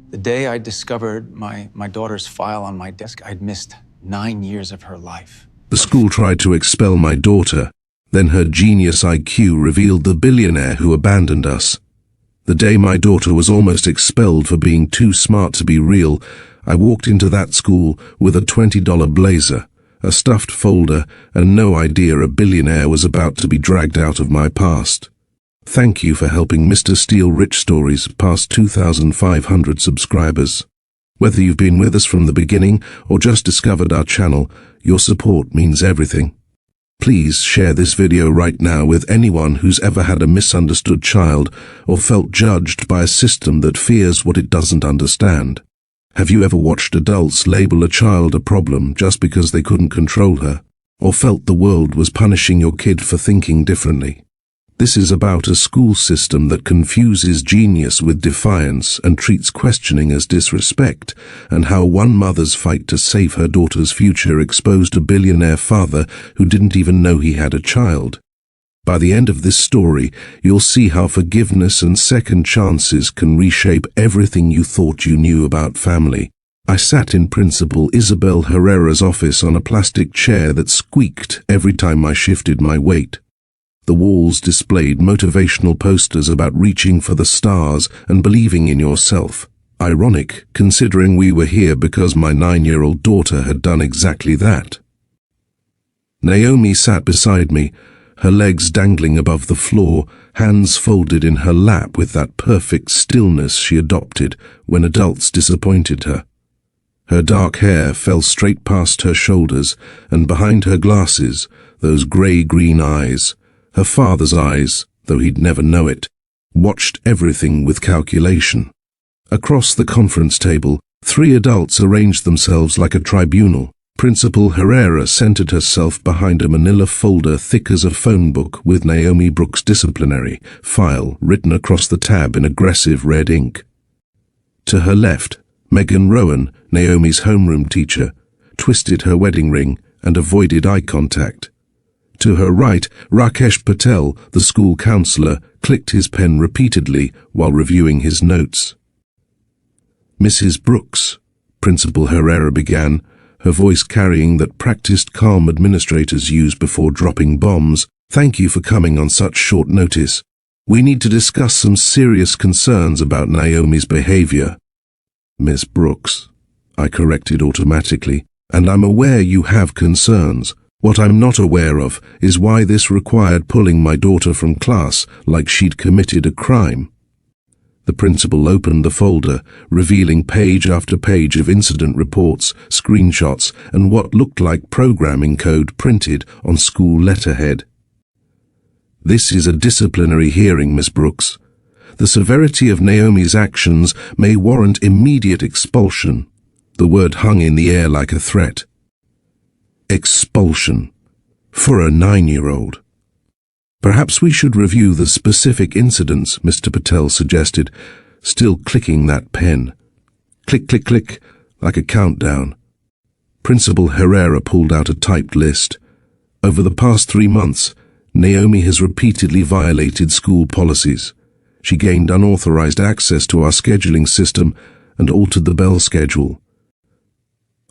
The day I discovered my daughter's file on my desk, I'd missed 9 years of her life. The school tried to expel my daughter. Then her genius IQ revealed the billionaire who abandoned us. The day my daughter was almost expelled for being too smart to be real, I walked into that school with a $20 blazer, a stuffed folder, and no idea a billionaire was about to be dragged out of my past. Thank you for helping Mr. Steele Rich Stories past 2,500 subscribers. Whether you've been with us from the beginning or just discovered our channel, your support means everything. Please share this video right now with anyone who's ever had a misunderstood child or felt judged by a system that fears what it doesn't understand. Have you ever watched adults label a child a problem just because they couldn't control her, or felt the world was punishing your kid for thinking differently? This is about a school system that confuses genius with defiance and treats questioning as disrespect, and how one mother's fight to save her daughter's future exposed a billionaire father who didn't even know he had a child. By the end of this story, you'll see how forgiveness and second chances can reshape everything you thought you knew about family. I sat in Principal Isabel Herrera's office on a plastic chair that squeaked every time I shifted my weight. The walls displayed motivational posters about reaching for the stars and believing in yourself. Ironic, considering we were here because my 9-year-old daughter had done exactly that. Naomi sat beside me, her legs dangling above the floor, hands folded in her lap with that perfect stillness she adopted when adults disappointed her. Her dark hair fell straight past her shoulders, and behind her glasses, those grey-green eyes, her father's eyes, though he'd never know it, watched everything with calculation. Across the conference table, 3 adults arranged themselves like a tribunal. Principal Herrera centered herself behind a manila folder thick as a phone book with Naomi Brooks' disciplinary file written across the tab in aggressive red ink. To her left, Megan Rowan, Naomi's homeroom teacher, twisted her wedding ring and avoided eye contact. To her right, Rakesh Patel, the school counselor, clicked his pen repeatedly while reviewing his notes. "Mrs. Brooks," Principal Herrera began, her voice carrying that practiced calm administrators use before dropping bombs, "thank you for coming on such short notice. We need to discuss some serious concerns about Naomi's behavior." "Miss Brooks," I corrected automatically, "and I'm aware you have concerns. What I'm not aware of is why this required pulling my daughter from class like she'd committed a crime." The principal opened the folder, revealing page after page of incident reports, screenshots, and what looked like programming code printed on school letterhead. "This is a disciplinary hearing, Miss Brooks. The severity of Naomi's actions may warrant immediate expulsion." The word hung in the air like a threat. Expulsion. For a 9-year-old. "Perhaps we should review the specific incidents," Mr. Patel suggested, still clicking that pen. Click, click, click, like a countdown. Principal Herrera pulled out a typed list. Over the past 3 months, Naomi has repeatedly violated school policies. She gained unauthorized access to our scheduling system and altered the bell schedule.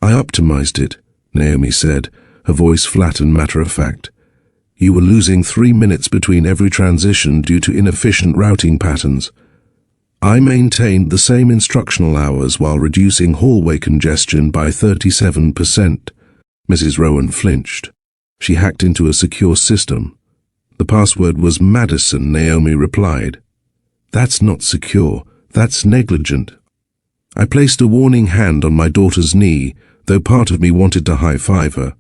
"I optimized it," Naomi said, her voice flat and matter-of-fact. "You were losing 3 minutes between every transition due to inefficient routing patterns. I maintained the same instructional hours while reducing hallway congestion by 37%. Mrs. Rowan flinched. She hacked into a secure system. "The password was Madison," Naomi replied. "That's not secure. That's negligent." I placed a warning hand on my daughter's knee, though part of me wanted to high-five her.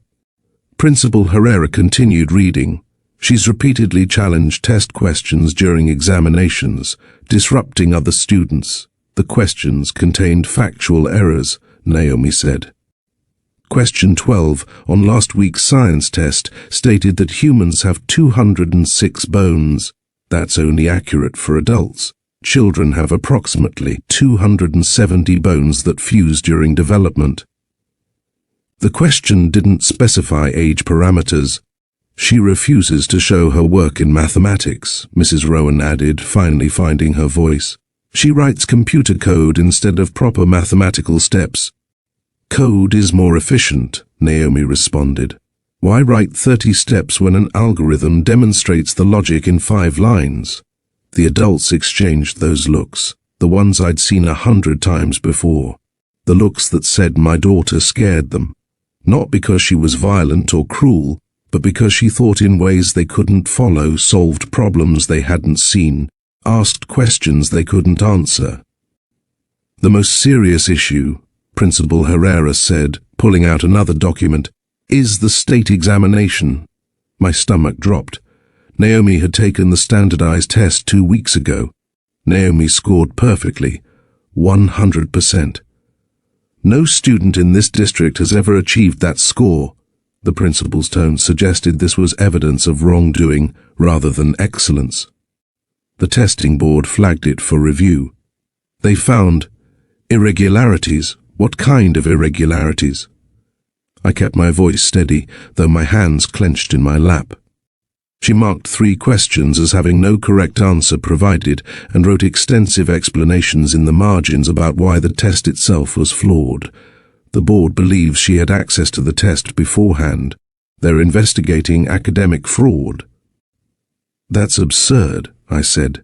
Principal Herrera continued reading. "She's repeatedly challenged test questions during examinations, disrupting other students. The questions contained factual errors," Naomi said. Question 12 on last week's science test stated that humans have 206 bones. That's only accurate for adults. Children have approximately 270 bones that fuse during development. The question didn't specify age parameters. "She refuses to show her work in mathematics," Mrs. Rowan added, finally finding her voice. She writes computer code instead of proper mathematical steps. Code is more efficient, Naomi responded. Why write 30 steps when an algorithm demonstrates the logic in 5 lines? The adults exchanged those looks, the ones I'd seen 100 times before. The looks that said my daughter scared them. Not because she was violent or cruel, but because she thought in ways they couldn't follow, solved problems they hadn't seen, asked questions they couldn't answer. The most serious issue, Principal Herrera said, pulling out another document, is the state examination. My stomach dropped. Naomi had taken the standardized test 2 weeks ago. Naomi scored perfectly, 100%. No student in this district has ever achieved that score. The principal's tone suggested this was evidence of wrongdoing rather than excellence. The testing board flagged it for review. They found irregularities. What kind of irregularities? I kept my voice steady, though my hands clenched in my lap. She marked 3 questions as having no correct answer provided and wrote extensive explanations in the margins about why the test itself was flawed. The board believes she had access to the test beforehand. They're investigating academic fraud. That's absurd, I said.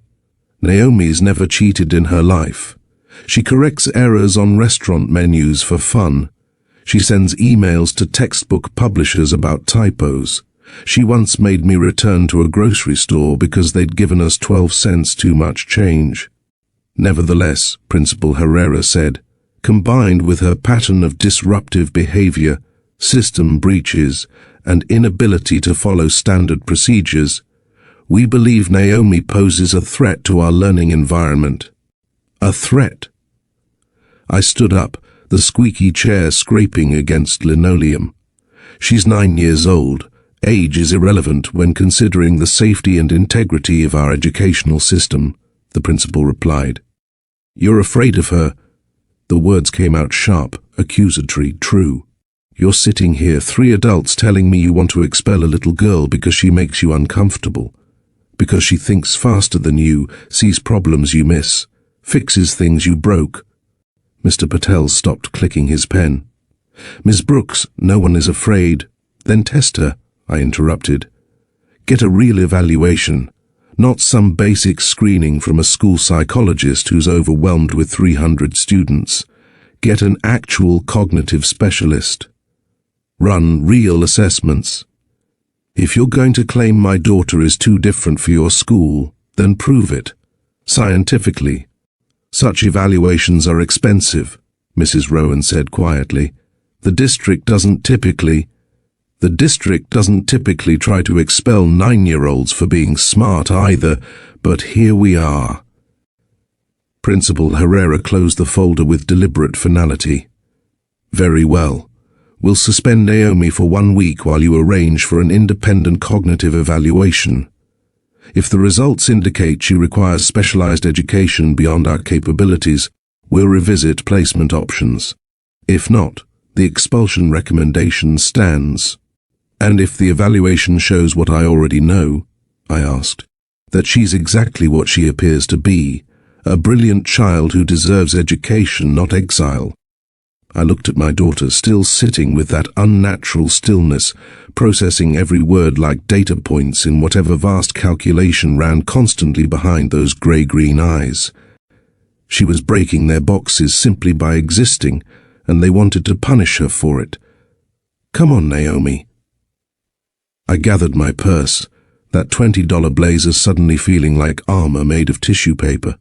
Naomi's never cheated in her life. She corrects errors on restaurant menus for fun. She sends emails to textbook publishers about typos. She once made me return to a grocery store because they'd given us 12 cents too much change. Nevertheless, Principal Herrera said, combined with her pattern of disruptive behavior, system breaches, and inability to follow standard procedures, we believe Naomi poses a threat to our learning environment. A threat. I stood up, the squeaky chair scraping against linoleum. She's 9 years old. Age is irrelevant when considering the safety and integrity of our educational system, the principal replied. You're afraid of her. The words came out sharp, accusatory, true. You're sitting here, 3 adults telling me you want to expel a little girl because she makes you uncomfortable. Because she thinks faster than you, sees problems you miss, fixes things you broke. Mr. Patel stopped clicking his pen. Ms. Brooks, no one is afraid. Then test her, I interrupted. Get a real evaluation, not some basic screening from a school psychologist who's overwhelmed with 300 students. Get an actual cognitive specialist. Run real assessments. If you're going to claim my daughter is too different for your school, then prove it. Scientifically. Such evaluations are expensive, Mrs. Rowan said quietly. The district doesn't typically try to expel 9-year-olds for being smart either, but here we are. Principal Herrera closed the folder with deliberate finality. Very well. We'll suspend Naomi for 1 week while you arrange for an independent cognitive evaluation. If the results indicate she requires specialized education beyond our capabilities, we'll revisit placement options. If not, the expulsion recommendation stands. And if the evaluation shows what I already know, I asked, that she's exactly what she appears to be, a brilliant child who deserves education, not exile. I looked at my daughter, still sitting with that unnatural stillness, processing every word like data points in whatever vast calculation ran constantly behind those grey-green eyes. She was breaking their boxes simply by existing, and they wanted to punish her for it. Come on, Naomi. I gathered my purse, that $20 blazer suddenly feeling like armor made of tissue paper.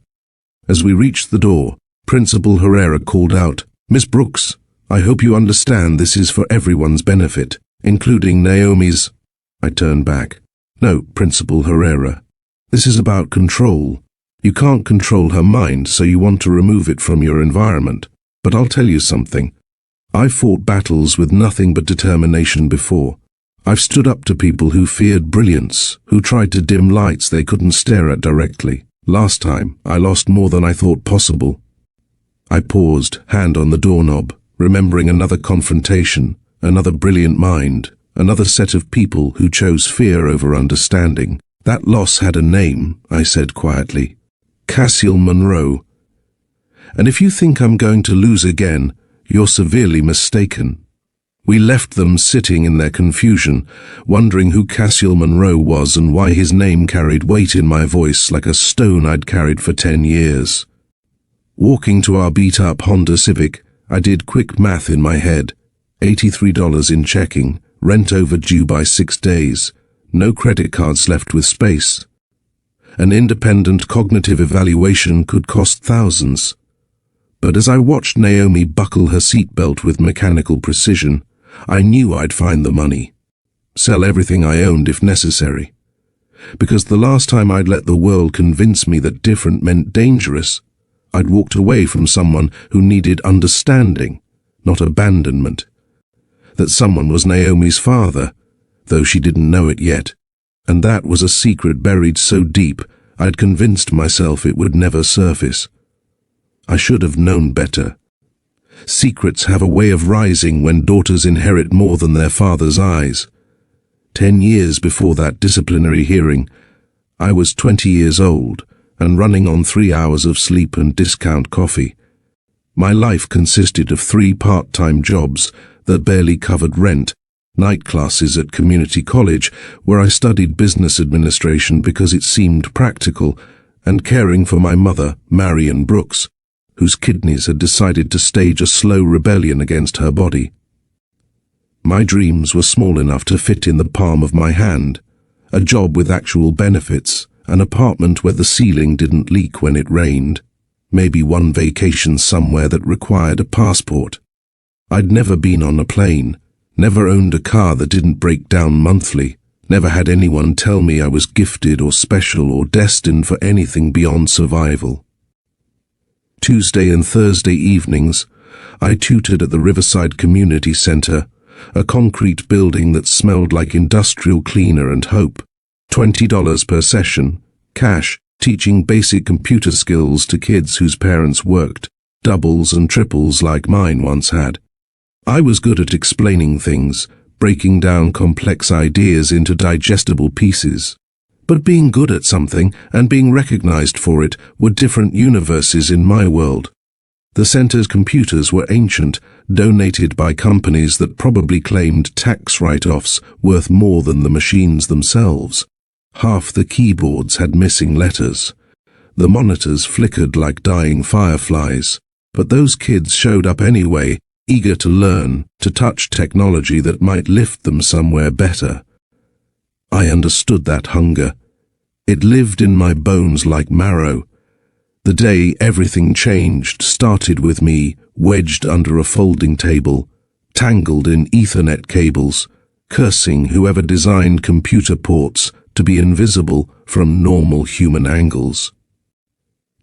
As we reached the door, Principal Herrera called out, Miss Brooks, I hope you understand this is for everyone's benefit, including Naomi's. I turned back. No, Principal Herrera. This is about control. You can't control her mind, so you want to remove it from your environment. But I'll tell you something. I've fought battles with nothing but determination before. I've stood up to people who feared brilliance, who tried to dim lights they couldn't stare at directly. Last time, I lost more than I thought possible. I paused, hand on the doorknob, remembering another confrontation, another brilliant mind, another set of people who chose fear over understanding. That loss had a name, I said quietly. Cassiel Monroe, And if you think I'm going to lose again, you're severely mistaken. We left them sitting in their confusion, wondering who Cassiel Monroe was and why his name carried weight in my voice like a stone I'd carried for 10 years. Walking to our beat-up Honda Civic, I did quick math in my head. $83 in checking, rent overdue by 6 days, no credit cards left with space. An independent cognitive evaluation could cost thousands. But as I watched Naomi buckle her seatbelt with mechanical precision, I knew I'd find the money. Sell everything I owned if necessary. Because the last time I'd let the world convince me that different meant dangerous, I'd walked away from someone who needed understanding, not abandonment. That someone was Naomi's father, though she didn't know it yet, and that was a secret buried so deep I'd convinced myself it would never surface. I should have known better. Secrets have a way of rising when daughters inherit more than their father's eyes. 10 years before that disciplinary hearing, I was 20 years old and running on 3 hours of sleep and discount coffee. My life consisted of 3 part-time jobs that barely covered rent, night classes at community college where I studied business administration because it seemed practical, and caring for my mother, Marion Brooks, whose kidneys had decided to stage a slow rebellion against her body. My dreams were small enough to fit in the palm of my hand, a job with actual benefits, an apartment where the ceiling didn't leak when it rained, maybe one vacation somewhere that required a passport. I'd never been on a plane, never owned a car that didn't break down monthly, never had anyone tell me I was gifted or special or destined for anything beyond survival. Tuesday and Thursday evenings, I tutored at the Riverside Community Center, a concrete building that smelled like industrial cleaner and hope. $20 per session, cash, teaching basic computer skills to kids whose parents worked, doubles and triples like mine once had. I was good at explaining things, breaking down complex ideas into digestible pieces. But being good at something and being recognized for it were different universes in my world. The center's computers were ancient, donated by companies that probably claimed tax write-offs worth more than the machines themselves. Half the keyboards had missing letters. The monitors flickered like dying fireflies. But those kids showed up anyway, eager to learn, to touch technology that might lift them somewhere better. I understood that hunger. It lived in my bones like marrow. The day everything changed started with me wedged under a folding table, tangled in Ethernet cables, cursing whoever designed computer ports to be invisible from normal human angles.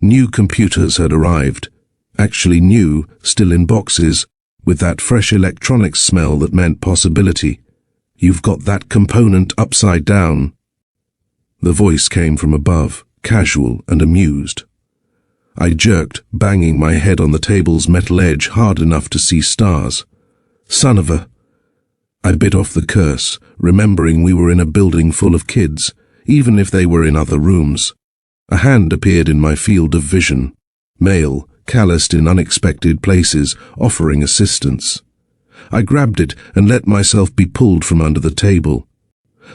New computers had arrived, actually new, still in boxes, with that fresh electronics smell that meant possibility. You've got that component upside down. The voice came from above, casual and amused. I jerked, banging my head on the table's metal edge hard enough to see stars. Son of a... I bit off the curse, remembering we were in a building full of kids, even if they were in other rooms. A hand appeared in my field of vision, male, calloused in unexpected places, offering assistance. I grabbed it and let myself be pulled from under the table.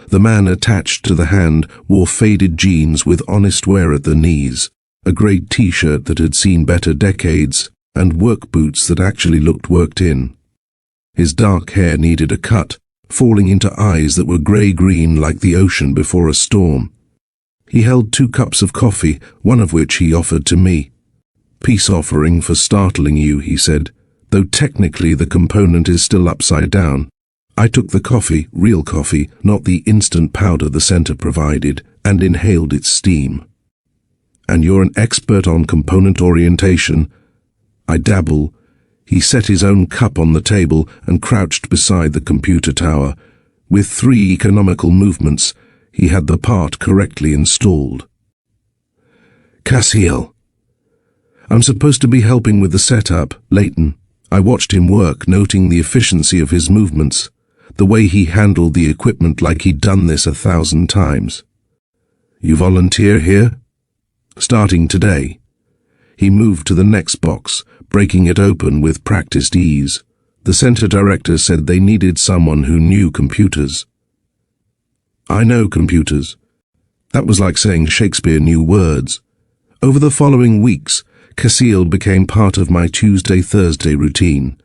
The man attached to the hand wore faded jeans with honest wear at the knees, a grey t-shirt that had seen better decades, and work boots that actually looked worked in. His dark hair needed a cut, falling into eyes that were grey-green like the ocean before a storm. He held 2 cups of coffee, one of which he offered to me. "Peace offering for startling you," he said, "though technically the component is still upside down." I took the coffee, real coffee, not the instant powder the center provided, and inhaled its steam. "And you're an expert on component orientation?" "I dabble." He set his own cup on the table and crouched beside the computer tower. With 3 economical movements, he had the part correctly installed. "Cassiel." "I'm supposed to be helping with the setup, Leighton." I watched him work, noting the efficiency of his movements, the way he handled the equipment like he'd done this 1,000 times. "You volunteer here?" "Starting today." He moved to the next box, breaking it open with practiced ease. The center director said they needed someone who knew computers. I know computers. That was like saying Shakespeare knew words. Over the following weeks, Steele became part of my Tuesday-Thursday routine.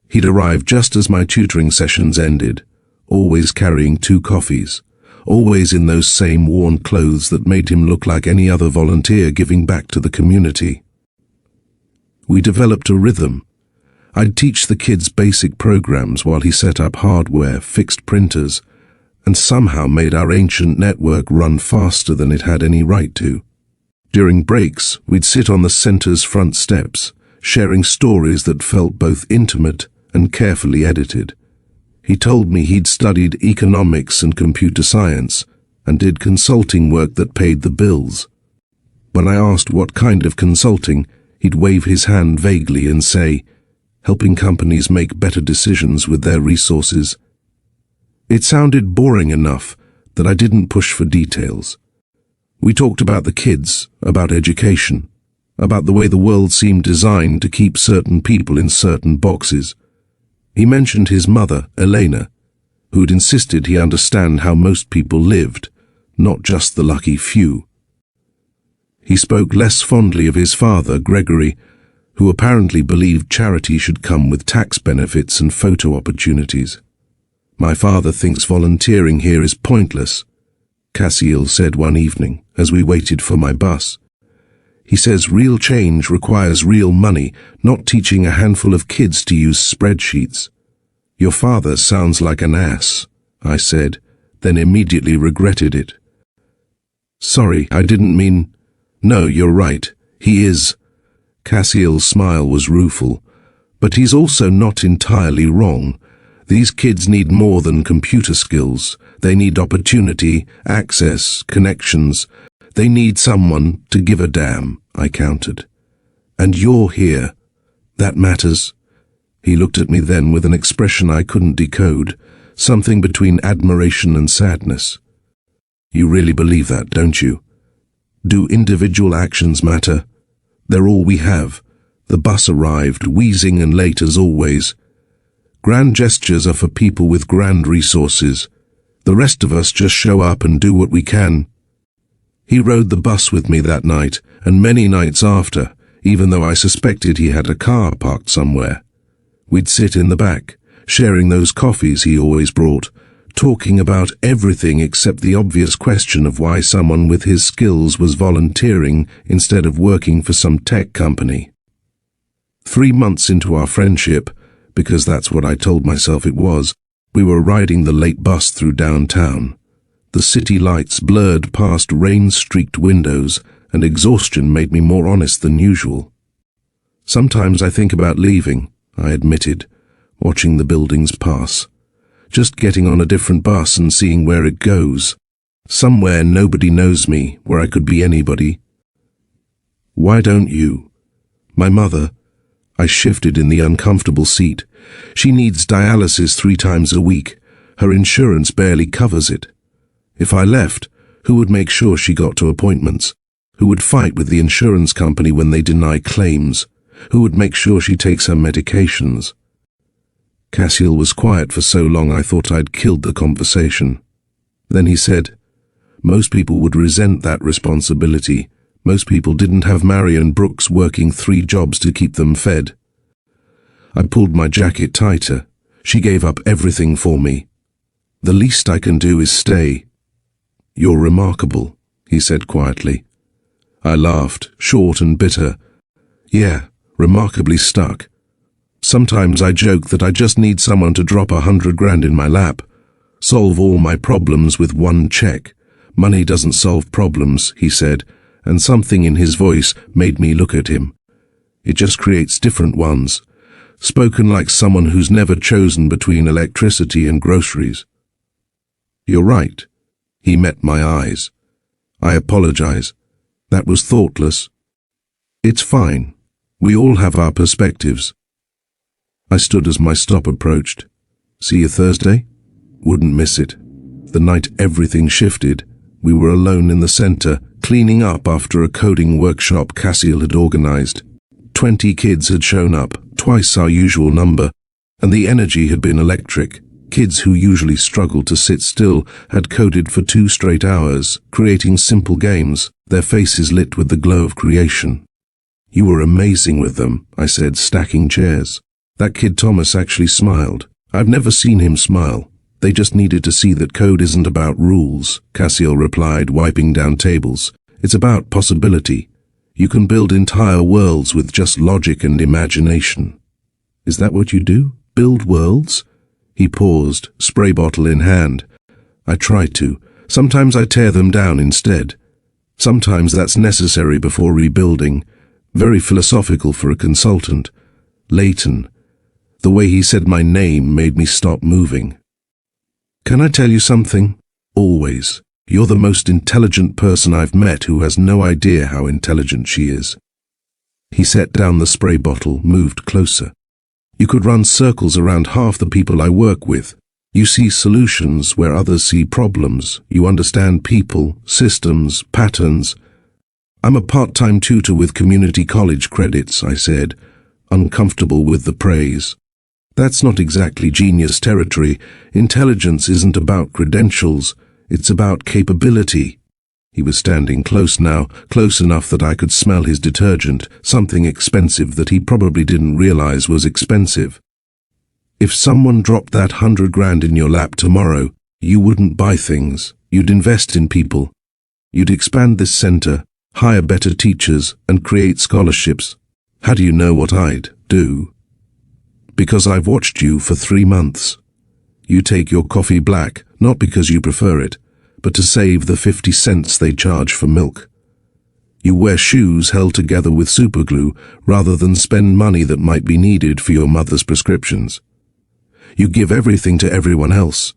He'd arrive just as my tutoring sessions ended, always carrying 2 coffees, always in those same worn clothes that made him look like any other volunteer giving back to the community. We developed a rhythm. I'd teach the kids basic programs while he set up hardware, fixed printers, and somehow made our ancient network run faster than it had any right to. During breaks, we'd sit on the center's front steps, sharing stories that felt both intimate and carefully edited. He told me he'd studied economics and computer science and did consulting work that paid the bills. When I asked what kind of consulting, he'd wave his hand vaguely and say, helping companies make better decisions with their resources. It sounded boring enough that I didn't push for details. We talked about the kids, about education, about the way the world seemed designed to keep certain people in certain boxes. He mentioned his mother, Elena, who'd insisted he understand how most people lived, not just the lucky few. He spoke less fondly of his father, Gregory, who apparently believed charity should come with tax benefits and photo opportunities. My father thinks volunteering here is pointless, Steele said one evening as we waited for my bus. He says real change requires real money, not teaching a handful of kids to use spreadsheets. Your father sounds like an ass, I said, then immediately regretted it. Sorry, I didn't mean... No, you're right, he is. Steele's smile was rueful, but he's also not entirely wrong. These kids need more than computer skills. They need opportunity, access, connections. They need someone to give a damn, I countered. And you're here. That matters. He looked at me then with an expression I couldn't decode, something between admiration and sadness. You really believe that, don't you? Do individual actions matter? They're all we have. The bus arrived, wheezing and late as always. Grand gestures are for people with grand resources. The rest of us just show up and do what we can. He rode the bus with me that night, and many nights after, even though I suspected he had a car parked somewhere. We'd sit in the back, sharing those coffees he always brought, talking about everything except the obvious question of why someone with his skills was volunteering instead of working for some tech company. 3 months into our friendship, because that's what I told myself it was, we were riding the late bus through downtown. The city lights blurred past rain-streaked windows, and exhaustion made me more honest than usual. Sometimes I think about leaving, I admitted, watching the buildings pass. Just getting on a different bus and seeing where it goes. Somewhere nobody knows me, where I could be anybody. Why don't you? My mother... I shifted in the uncomfortable seat. She needs dialysis 3 times a week. Her insurance barely covers it. If I left, who would make sure she got to appointments? Who would fight with the insurance company when they deny claims? Who would make sure she takes her medications? Steele was quiet for so long I thought I'd killed the conversation. Then he said, most people would resent that responsibility. Most people didn't have Marion Brooks working 3 jobs to keep them fed. I pulled my jacket tighter. She gave up everything for me. The least I can do is stay. You're remarkable, he said quietly. I laughed, short and bitter. Yeah, remarkably stuck. Sometimes I joke that I just need someone to drop 100 grand in my lap. Solve all my problems with 1 check. Money doesn't solve problems, he said, and something in his voice made me look at him. It just creates different ones, spoken like someone who's never chosen between electricity and groceries. You're right. He met my eyes. I apologize. That was thoughtless. It's fine. We all have our perspectives. I stood as my stop approached. See you Thursday? Wouldn't miss it. The night everything shifted, we were alone in the center, cleaning up after a coding workshop Cassiel had organized. 20 kids had shown up, twice our usual number, and the energy had been electric. Kids who usually struggled to sit still had coded for 2 straight hours, creating simple games, their faces lit with the glow of creation. "You were amazing with them," I said, stacking chairs. "That kid Thomas actually smiled. I've never seen him smile. They just needed to see that code isn't about rules," Cassiel replied, wiping down tables. "It's about possibility. You can build entire worlds with just logic and imagination." "Is that what you do? Build worlds?" He paused, spray bottle in hand. "I try to. Sometimes I tear them down instead. Sometimes that's necessary before rebuilding." Very philosophical for a consultant. Leighton. The way he said my name made me stop moving. "Can I tell you something? Always. You're the most intelligent person I've met who has no idea how intelligent she is." He set down the spray bottle, moved closer. "You could run circles around half the people I work with. You see solutions where others see problems. You understand people, systems, patterns." "I'm a part-time tutor with community college credits," I said, uncomfortable with the praise. "That's not exactly genius territory. Intelligence isn't about credentials, it's about capability." He was standing close now, close enough that I could smell his detergent, something expensive that he probably didn't realize was expensive. "If someone dropped that 100 grand in your lap tomorrow, you wouldn't buy things. You'd invest in people. You'd expand this center, hire better teachers, and create scholarships. How do you know what I'd do?" "Because I've watched you for 3 months. You take your coffee black, not because you prefer it, but to save the 50 cents they charge for milk. You wear shoes held together with superglue rather than spend money that might be needed for your mother's prescriptions. You give everything to everyone else.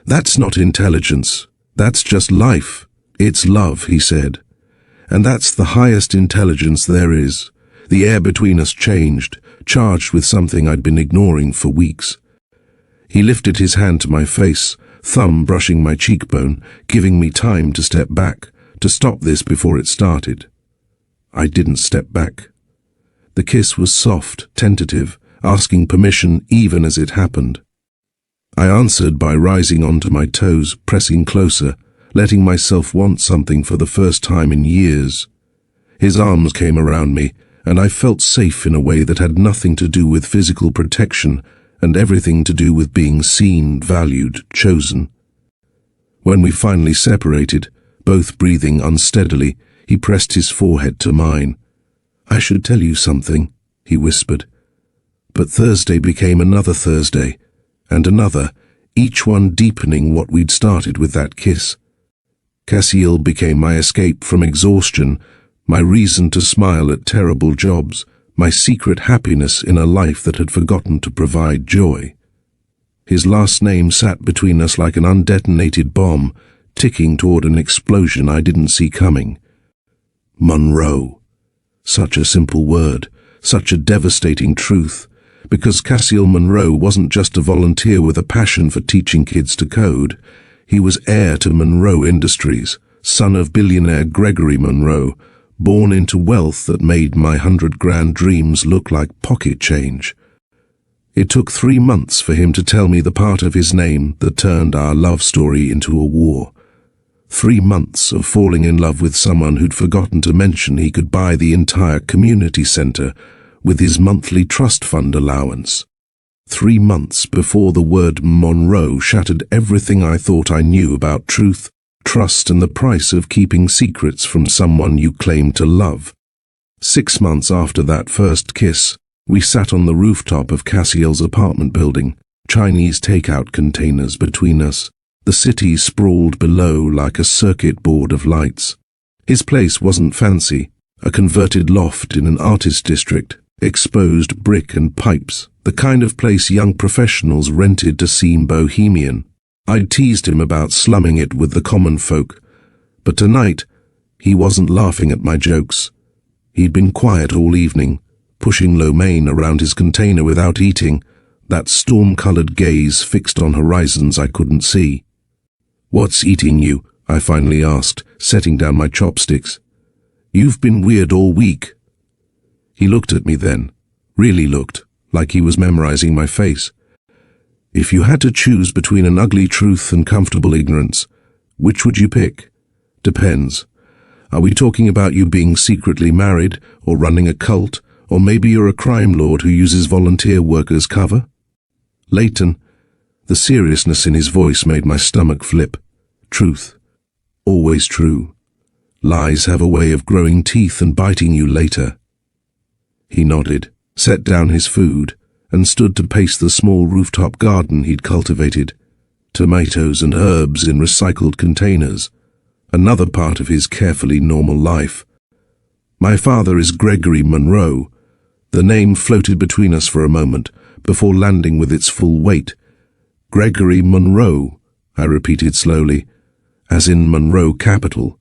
That's not intelligence. That's just life. It's love," he said. "And that's the highest intelligence there is." The air between us changed, charged with something I'd been ignoring for weeks. He lifted his hand to my face, thumb brushing my cheekbone, giving me time to step back, to stop this before it started. I didn't step back. The kiss was soft, tentative, asking permission even as it happened. I answered by rising onto my toes, pressing closer, letting myself want something for the first time in years. His arms came around me, and I felt safe in a way that had nothing to do with physical protection and everything to do with being seen, valued, chosen. When we finally separated, both breathing unsteadily, he pressed his forehead to mine. "I should tell you something," he whispered. But Thursday became another Thursday, and another, each one deepening what we'd started with that kiss. Cassiel became my escape from exhaustion, my reason to smile at terrible jobs, my secret happiness in a life that had forgotten to provide joy. His last name sat between us like an undetonated bomb, ticking toward an explosion I didn't see coming. Monroe. Such a simple word, such a devastating truth, because Cassiel Monroe wasn't just a volunteer with a passion for teaching kids to code. He was heir to Monroe Industries, son of billionaire Gregory Monroe, born into wealth that made my 100 grand dreams look like pocket change. It took 3 months for him to tell me the part of his name that turned our love story into a war. 3 months of falling in love with someone who'd forgotten to mention he could buy the entire community center with his monthly trust fund allowance. 3 months before the word Monroe shattered everything I thought I knew about truth, trust, and the price of keeping secrets from someone you claim to love. 6 months after that first kiss, we sat on the rooftop of Cassiel's apartment building, Chinese takeout containers between us. The city sprawled below like a circuit board of lights. His place wasn't fancy, a converted loft in an artist district, exposed brick and pipes, the kind of place young professionals rented to seem bohemian. I'd teased him about slumming it with the common folk, but tonight he wasn't laughing at my jokes. He'd been quiet all evening, pushing lo mein around his container without eating, that storm-colored gaze fixed on horizons I couldn't see. "What's eating you?" I finally asked, setting down my chopsticks. You've been weird all week. He looked at me then, really looked, like he was memorizing my face. If you had to choose between an ugly truth and comfortable ignorance, which would you pick? Depends. Are we talking about you being secretly married, or running a cult, or maybe you're a crime lord who uses volunteer work as cover? Leighton, the seriousness in his voice made my stomach flip. Truth. Always true. Lies have a way of growing teeth and biting you later. He nodded, set down his food, and stood to pace the small rooftop garden he'd cultivated. Tomatoes and herbs in recycled containers. Another part of his carefully normal life. My father is Gregory Monroe. The name floated between us for a moment, before landing with its full weight. Gregory Monroe, I repeated slowly, as in Monroe Capital,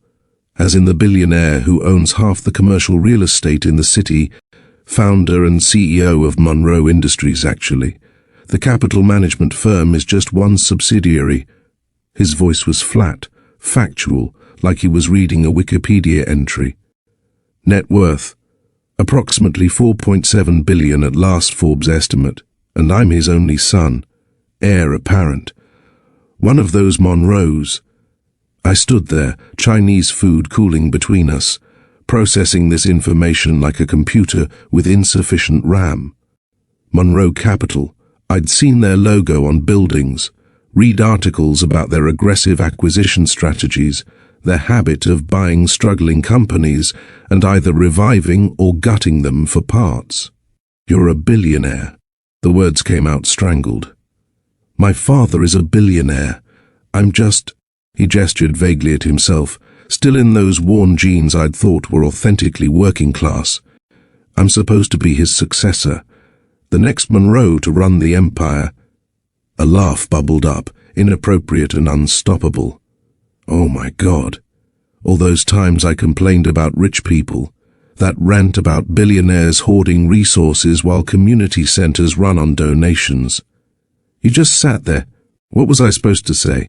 as in the billionaire who owns half the commercial real estate in the city, founder and CEO of Monroe Industries, actually. The capital management firm is just one subsidiary. His voice was flat, factual, like he was reading a Wikipedia entry. Net worth, approximately $4.7 billion at last Forbes estimate, and I'm his only son, heir apparent. One of those Monroes. I stood there, Chinese food cooling between us, processing this information like a computer with insufficient RAM. Monroe Capital. I'd seen their logo on buildings, read articles about their aggressive acquisition strategies, their habit of buying struggling companies and either reviving or gutting them for parts. You're a billionaire. The words came out strangled. My father is a billionaire. I'm just... He gestured vaguely at himself, still in those worn jeans I'd thought were authentically working class. I'm supposed to be his successor, the next Monroe to run the empire. A laugh bubbled up, inappropriate and unstoppable. Oh my God. All those times I complained about rich people, that rant about billionaires hoarding resources while community centers run on donations. You just sat there. What was I supposed to say?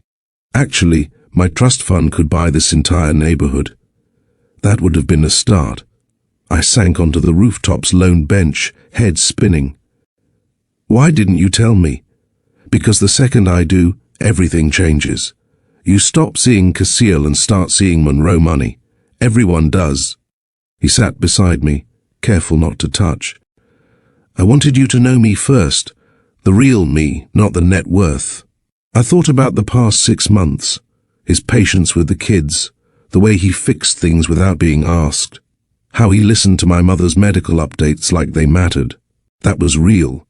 Actually, my trust fund could buy this entire neighborhood. That would have been a start. I sank onto the rooftop's lone bench, head spinning. Why didn't you tell me? Because the second I do, everything changes. You stop seeing Cecile and start seeing Monroe money. Everyone does. He sat beside me, careful not to touch. I wanted you to know me first, the real me, not the net worth. I thought about the past 6 months, his patience with the kids, the way he fixed things without being asked, how he listened to my mother's medical updates like they mattered. That was real.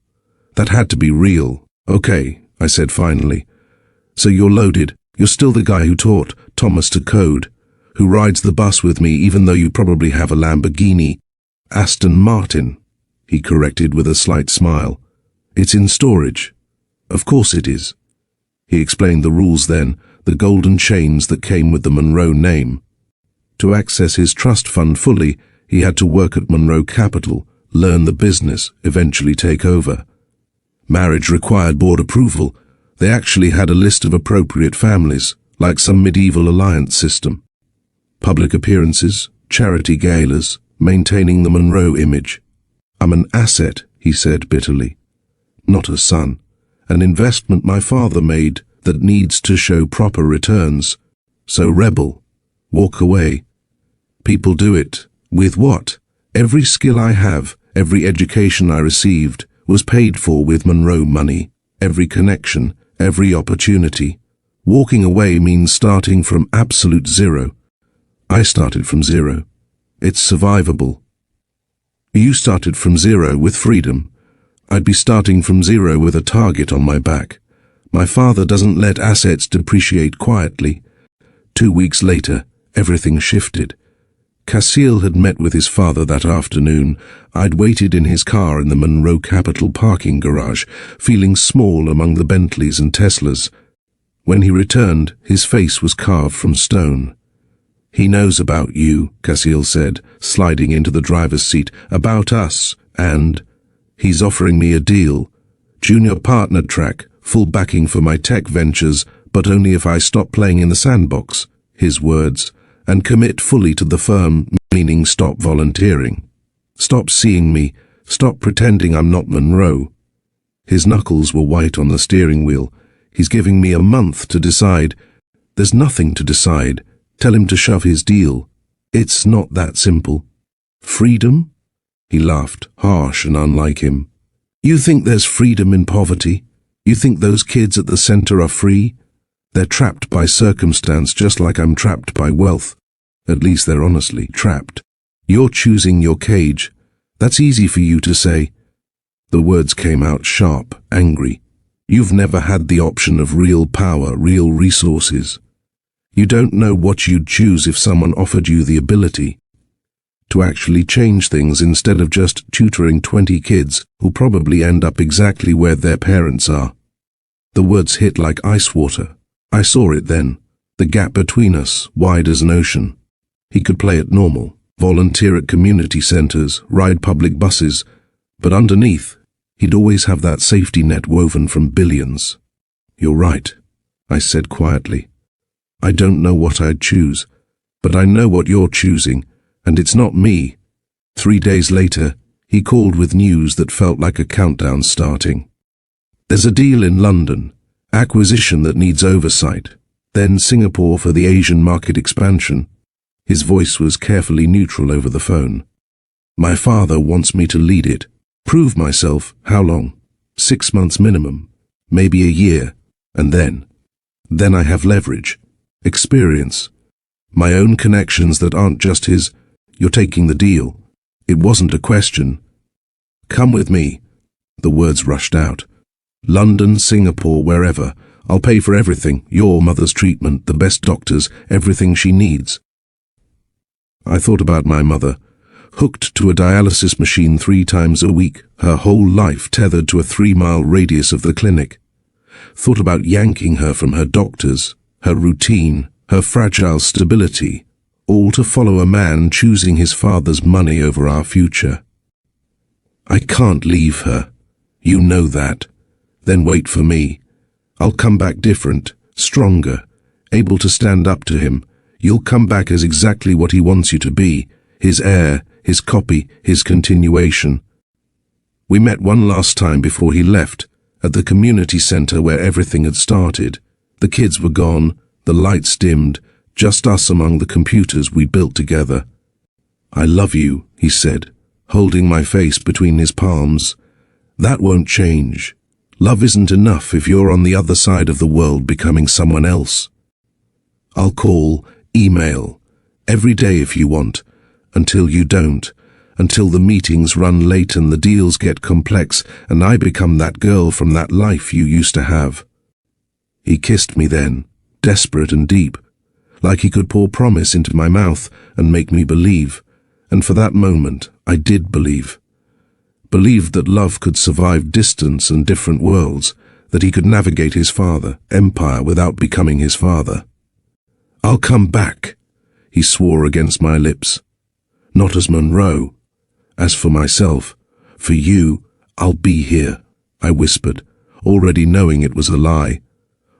That had to be real. Okay, I said finally. So you're loaded. You're still the guy who taught Thomas to code, who rides the bus with me even though you probably have a Lamborghini. Aston Martin, he corrected with a slight smile. It's in storage. Of course it is. He explained the rules then, the golden chains that came with the Monroe name. To access his trust fund fully, he had to work at Monroe Capital, learn the business, eventually take over. Marriage required board approval. They actually had a list of appropriate families, like some medieval alliance system. Public appearances, charity galas, maintaining the Monroe image. I'm an asset, he said bitterly. Not a son. An investment my father made that needs to show proper returns. So rebel. Walk away. People do it. With what? Every skill I have, every education I received, was paid for with Monroe money. Every connection, every opportunity. Walking away means starting from absolute zero. I started from zero. It's survivable. You started from zero with freedom. I'd be starting from zero with a target on my back. My father doesn't let assets depreciate quietly. 2 weeks later, everything shifted. Cecile had met with his father that afternoon. I'd waited in his car in the Monroe Capital parking garage, feeling small among the Bentleys and Teslas. When he returned, his face was carved from stone. He knows about you, Cecile said, sliding into the driver's seat, about us, and he's offering me a deal. Junior partner track, full backing for my tech ventures, but only if I stop playing in the sandbox. his words, and commit fully to the firm, meaning stop volunteering. Stop seeing me, stop pretending I'm not Monroe. His knuckles were white on the steering wheel. He's giving me a month to decide. There's nothing to decide. Tell him to shove his deal. It's not that simple. Freedom? He laughed, harsh and unlike him. You think there's freedom in poverty? You think those kids at the center are free? They're trapped by circumstance just like I'm trapped by wealth. At least they're honestly trapped. You're choosing your cage. That's easy for you to say. The words came out sharp, angry. You've never had the option of real power, real resources. You don't know what you'd choose if someone offered you the ability to actually change things instead of just tutoring 20 kids who probably end up exactly where their parents are. The words hit like ice water. I saw it then, the gap between us, wide as an ocean. He could play it normal, volunteer at community centers, ride public buses, but underneath, he'd always have that safety net woven from billions. You're right, I said quietly. I don't know what I'd choose, but I know what you're choosing, and it's not me. 3 days later, he called with news that felt like a countdown starting. There's a deal in London, acquisition that needs oversight, then Singapore for the Asian market expansion. His voice was carefully neutral over the phone. My father wants me to lead it. Prove myself. How long? 6 months minimum, maybe a year, and then I have leverage, experience, my own connections that aren't just his. You're taking the deal. It wasn't a question. Come with me. The words rushed out. London, Singapore, wherever. I'll pay for everything, your mother's treatment, the best doctors, everything she needs. I thought about my mother, hooked to a dialysis machine 3 times a week, her whole life tethered to a 3-mile radius of the clinic. Thought about yanking her from her doctors, her routine, her fragile stability, all to follow a man choosing his father's money over our future. I can't leave her. You know that. Then wait for me. I'll come back different, stronger, able to stand up to him. You'll come back as exactly what he wants you to be, his heir, his copy, his continuation. We met one last time before he left, at the community center where everything had started. The kids were gone, the lights dimmed, just us among the computers we'd built together. I love you, he said, holding my face between his palms. That won't change. Love isn't enough if you're on the other side of the world becoming someone else. I'll call, email, every day if you want, until you don't, until the meetings run late and the deals get complex and I become that girl from that life you used to have. He kissed me then, desperate and deep, like he could pour promise into my mouth and make me believe, and for that moment I did believe. Believed that love could survive distance and different worlds, that he could navigate his father, empire, without becoming his father. I'll come back, he swore against my lips. Not as Monroe. As for myself, for you, I'll be here, I whispered, already knowing it was a lie.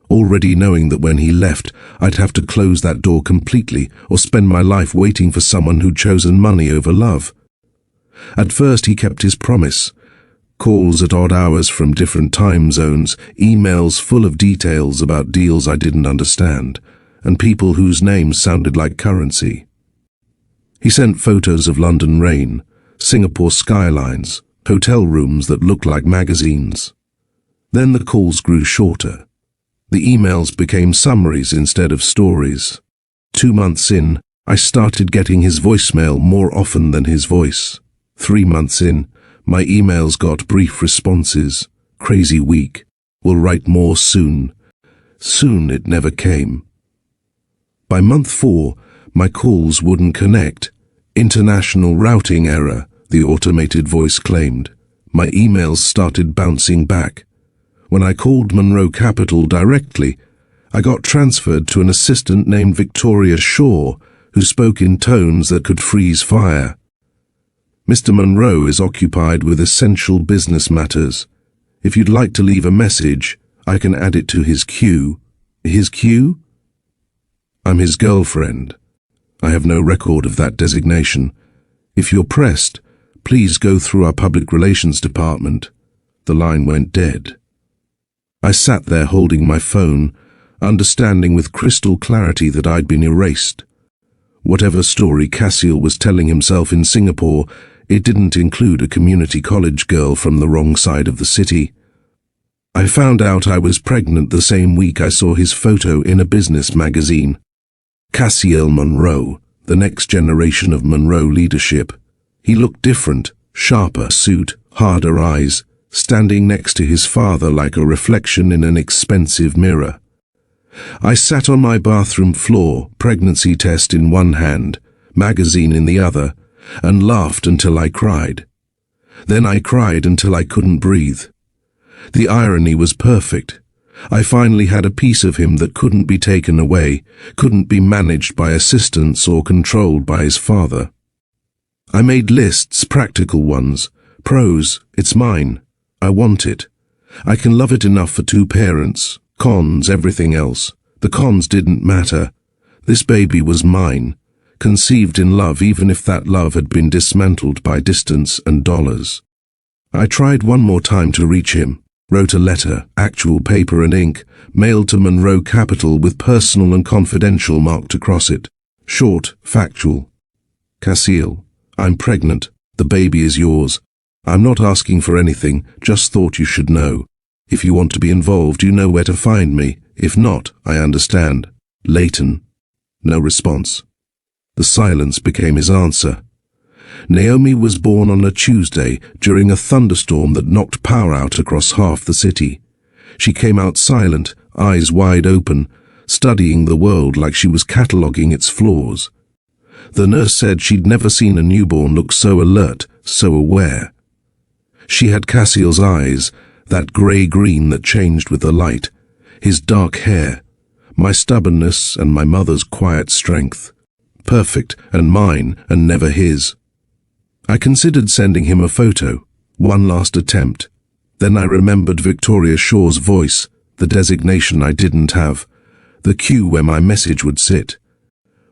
Already knowing that when he left, I'd have to close that door completely or spend my life waiting for someone who'd chosen money over love. At first he kept his promise. Calls at odd hours from different time zones, emails full of details about deals I didn't understand, and people whose names sounded like currency. He sent photos of London rain, Singapore skylines, hotel rooms that looked like magazines. Then the calls grew shorter. The emails became summaries instead of stories. 2 months in, I started getting his voicemail more often than his voice. 3 months in, my emails got brief responses. Crazy week. Will write more soon. Soon it never came. By month 4, my calls wouldn't connect. International routing error, the automated voice claimed. My emails started bouncing back. When I called Monroe Capital directly, I got transferred to an assistant named Victoria Shaw, who spoke in tones that could freeze fire. Mr. Monroe is occupied with essential business matters. If you'd like to leave a message, I can add it to his queue. His queue? I'm his girlfriend. I have no record of that designation. If you're pressed, please go through our public relations department. The line went dead. I sat there holding my phone, understanding with crystal clarity that I'd been erased. Whatever story Cassiel was telling himself in Singapore, it didn't include a community college girl from the wrong side of the city. I found out I was pregnant the same week I saw his photo in a business magazine. Cassiel Monroe, the next generation of Monroe leadership. He looked different, sharper suit, harder eyes, standing next to his father like a reflection in an expensive mirror. I sat on my bathroom floor, pregnancy test in one hand, magazine in the other, and laughed until I cried. Then I cried until I couldn't breathe. The irony was perfect. I finally had a piece of him that couldn't be taken away, couldn't be managed by assistants or controlled by his father. I made lists, practical ones. Pros, it's mine. I want it. I can love it enough for 2 parents. Cons, everything else. The cons didn't matter. This baby was mine, conceived in love even if that love had been dismantled by distance and dollars. I tried one more time to reach him, wrote a letter, actual paper and ink, mailed to Monroe Capital with personal and confidential marked across it. Short, factual. Cassiel, I'm pregnant. The baby is yours. I'm not asking for anything, just thought you should know. If you want to be involved, you know where to find me. If not, I understand. Leighton. No response. The silence became his answer. Naomi was born on a Tuesday during a thunderstorm that knocked power out across half the city. She came out silent, eyes wide open, studying the world like she was cataloguing its flaws. The nurse said she'd never seen a newborn look so alert, so aware. She had Cassiel's eyes, that grey-green that changed with the light, his dark hair, my stubbornness and my mother's quiet strength. Perfect, and mine, and never his. I considered sending him a photo, one last attempt. Then I remembered Victoria Shaw's voice, the designation I didn't have, the queue where my message would sit.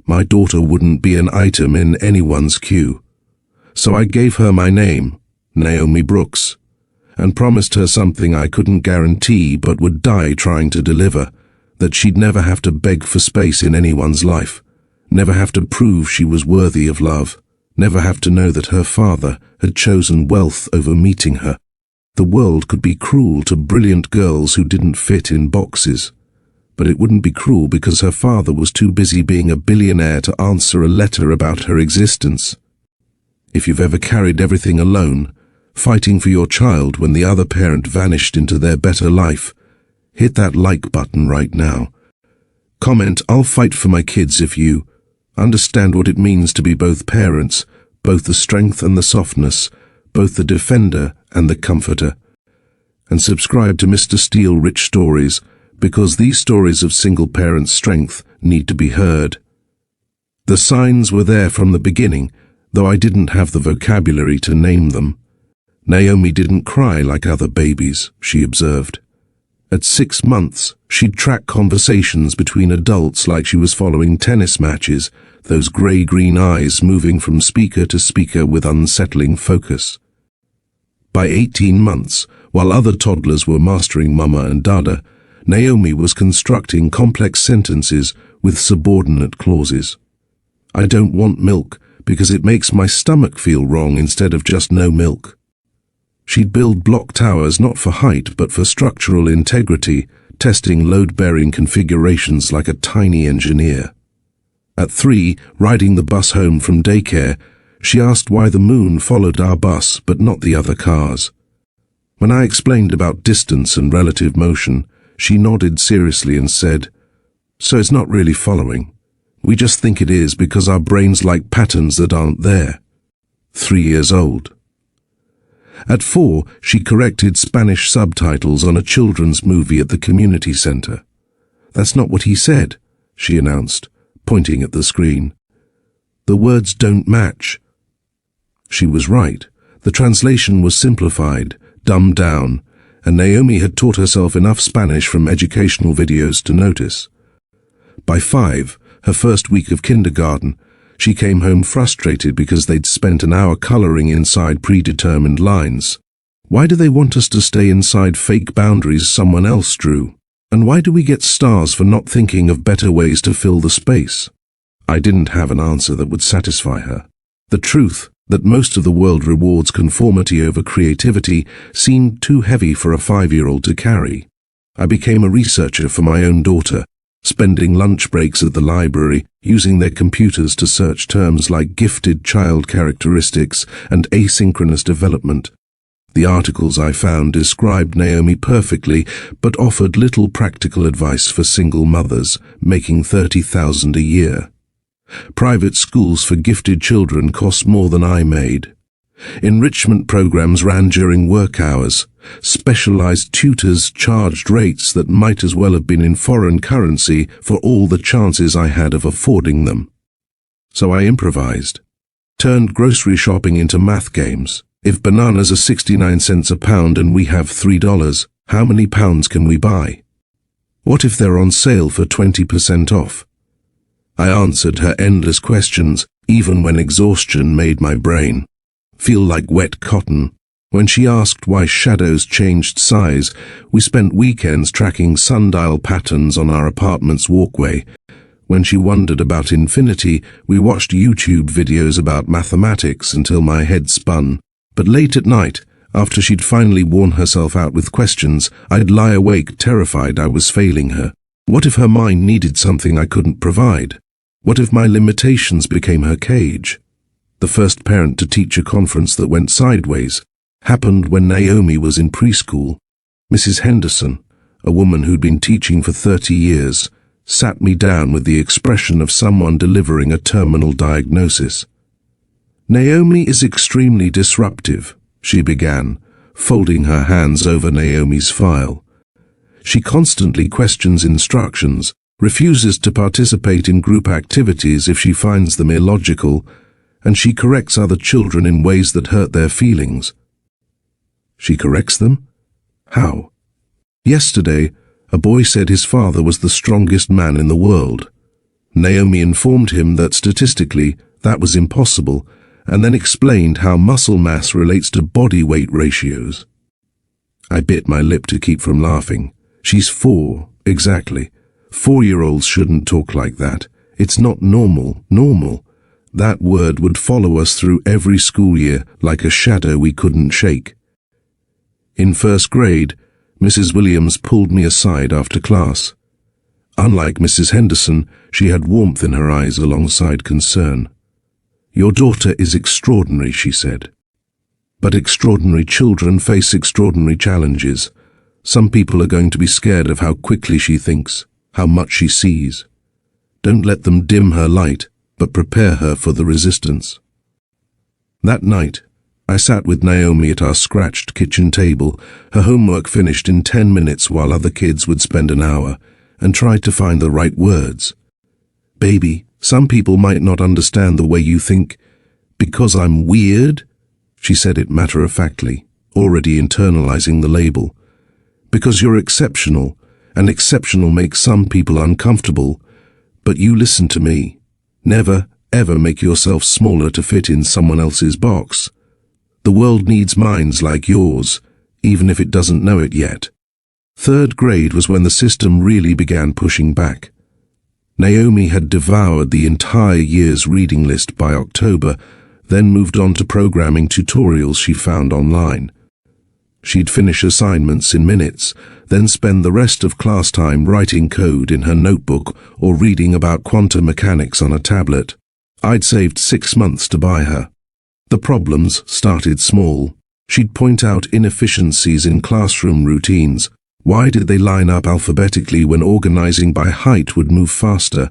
My daughter wouldn't be an item in anyone's queue. So I gave her my name, Naomi Brooks, and promised her something I couldn't guarantee but would die trying to deliver, that she'd never have to beg for space in anyone's life, never have to prove she was worthy of love, never have to know that her father had chosen wealth over meeting her. The world could be cruel to brilliant girls who didn't fit in boxes, but it wouldn't be cruel because her father was too busy being a billionaire to answer a letter about her existence. If you've ever carried everything alone, fighting for your child when the other parent vanished into their better life, hit that like button right now. Comment, I'll fight for my kids if you understand what it means to be both parents, both the strength and the softness, both the defender and the comforter. And subscribe to Mr. Steele Rich Stories, because these stories of single parent strength need to be heard. The signs were there from the beginning, though I didn't have the vocabulary to name them. Naomi didn't cry like other babies, she observed. At 6 months, she'd track conversations between adults like she was following tennis matches, those grey-green eyes moving from speaker to speaker with unsettling focus. By 18 months, while other toddlers were mastering Mama and Dada, Naomi was constructing complex sentences with subordinate clauses. I don't want milk because it makes my stomach feel wrong instead of just no milk. She'd build block towers not for height but for structural integrity, testing load-bearing configurations like a tiny engineer. At 3, riding the bus home from daycare, she asked why the moon followed our bus but not the other cars. When I explained about distance and relative motion, she nodded seriously and said, "So it's not really following. We just think it is because our brains like patterns that aren't there." 3 years old. At 4, she corrected Spanish subtitles on a children's movie at the community center. "That's not what he said," she announced, pointing at the screen. "The words don't match." She was right. The translation was simplified, dumbed down, and Naomi had taught herself enough Spanish from educational videos to notice. By 5, Her first week of kindergarten, she came home frustrated because they'd spent an hour coloring inside predetermined lines. Why do they want us to stay inside fake boundaries someone else drew? And why do we get stars for not thinking of better ways to fill the space? I didn't have an answer that would satisfy her. The truth that most of the world rewards conformity over creativity seemed too heavy for a 5-year-old to carry. I became a researcher for my own daughter, spending lunch breaks at the library, using their computers to search terms like gifted child characteristics and asynchronous development. The articles I found described Naomi perfectly, but offered little practical advice for single mothers making $30,000 a year. Private schools for gifted children cost more than I made. Enrichment programs ran during work hours. Specialized tutors charged rates that might as well have been in foreign currency for all the chances I had of affording them. So I improvised. Turned grocery shopping into math games. If bananas are 69 cents a pound and we have $3, how many pounds can we buy? What if they're on sale for 20% off? I answered her endless questions, even when exhaustion made my brain feel like wet cotton. When she asked why shadows changed size, we spent weekends tracking sundial patterns on our apartment's walkway. When she wondered about infinity, we watched YouTube videos about mathematics until my head spun. But late at night, after she'd finally worn herself out with questions, I'd lie awake terrified I was failing her. What if her mind needed something I couldn't provide? What if my limitations became her cage? The first parent-to-teacher conference that went sideways happened when Naomi was in preschool. Mrs. Henderson, a woman who'd been teaching for 30 years, sat me down with the expression of someone delivering a terminal diagnosis. Naomi is extremely disruptive, she began, folding her hands over Naomi's file. She constantly questions instructions, refuses to participate in group activities if she finds them illogical, and she corrects other children in ways that hurt their feelings. She corrects them? How? Yesterday, a boy said his father was the strongest man in the world. Naomi informed him that statistically that was impossible, and then explained how muscle mass relates to body weight ratios. I bit my lip to keep from laughing. She's 4, exactly. 4-year-olds shouldn't talk like that. It's not normal. That word would follow us through every school year like a shadow we couldn't shake. In first grade, Mrs. Williams pulled me aside after class. Unlike Mrs. Henderson, she had warmth in her eyes alongside concern. "Your daughter is extraordinary," she said. But extraordinary children face extraordinary challenges. Some people are going to be scared of how quickly she thinks, how much she sees. Don't let them dim her light, but prepare her for the resistance. That night, I sat with Naomi at our scratched kitchen table, her homework finished in 10 minutes while other kids would spend an hour, and tried to find the right words. "Baby, some people might not understand the way you think. Because I'm weird?" She said it matter-of-factly, already internalizing the label. "Because you're exceptional, and exceptional makes some people uncomfortable. But you listen to me. Never, ever make yourself smaller to fit in someone else's box. The world needs minds like yours, even if it doesn't know it yet." Third grade was when the system really began pushing back. Naomi had devoured the entire year's reading list by October, then moved on to programming tutorials she found online. She'd finish assignments in minutes, then spend the rest of class time writing code in her notebook or reading about quantum mechanics on a tablet. I'd saved 6 months to buy her. The problems started small. She'd point out inefficiencies in classroom routines. Why did they line up alphabetically when organizing by height would move faster?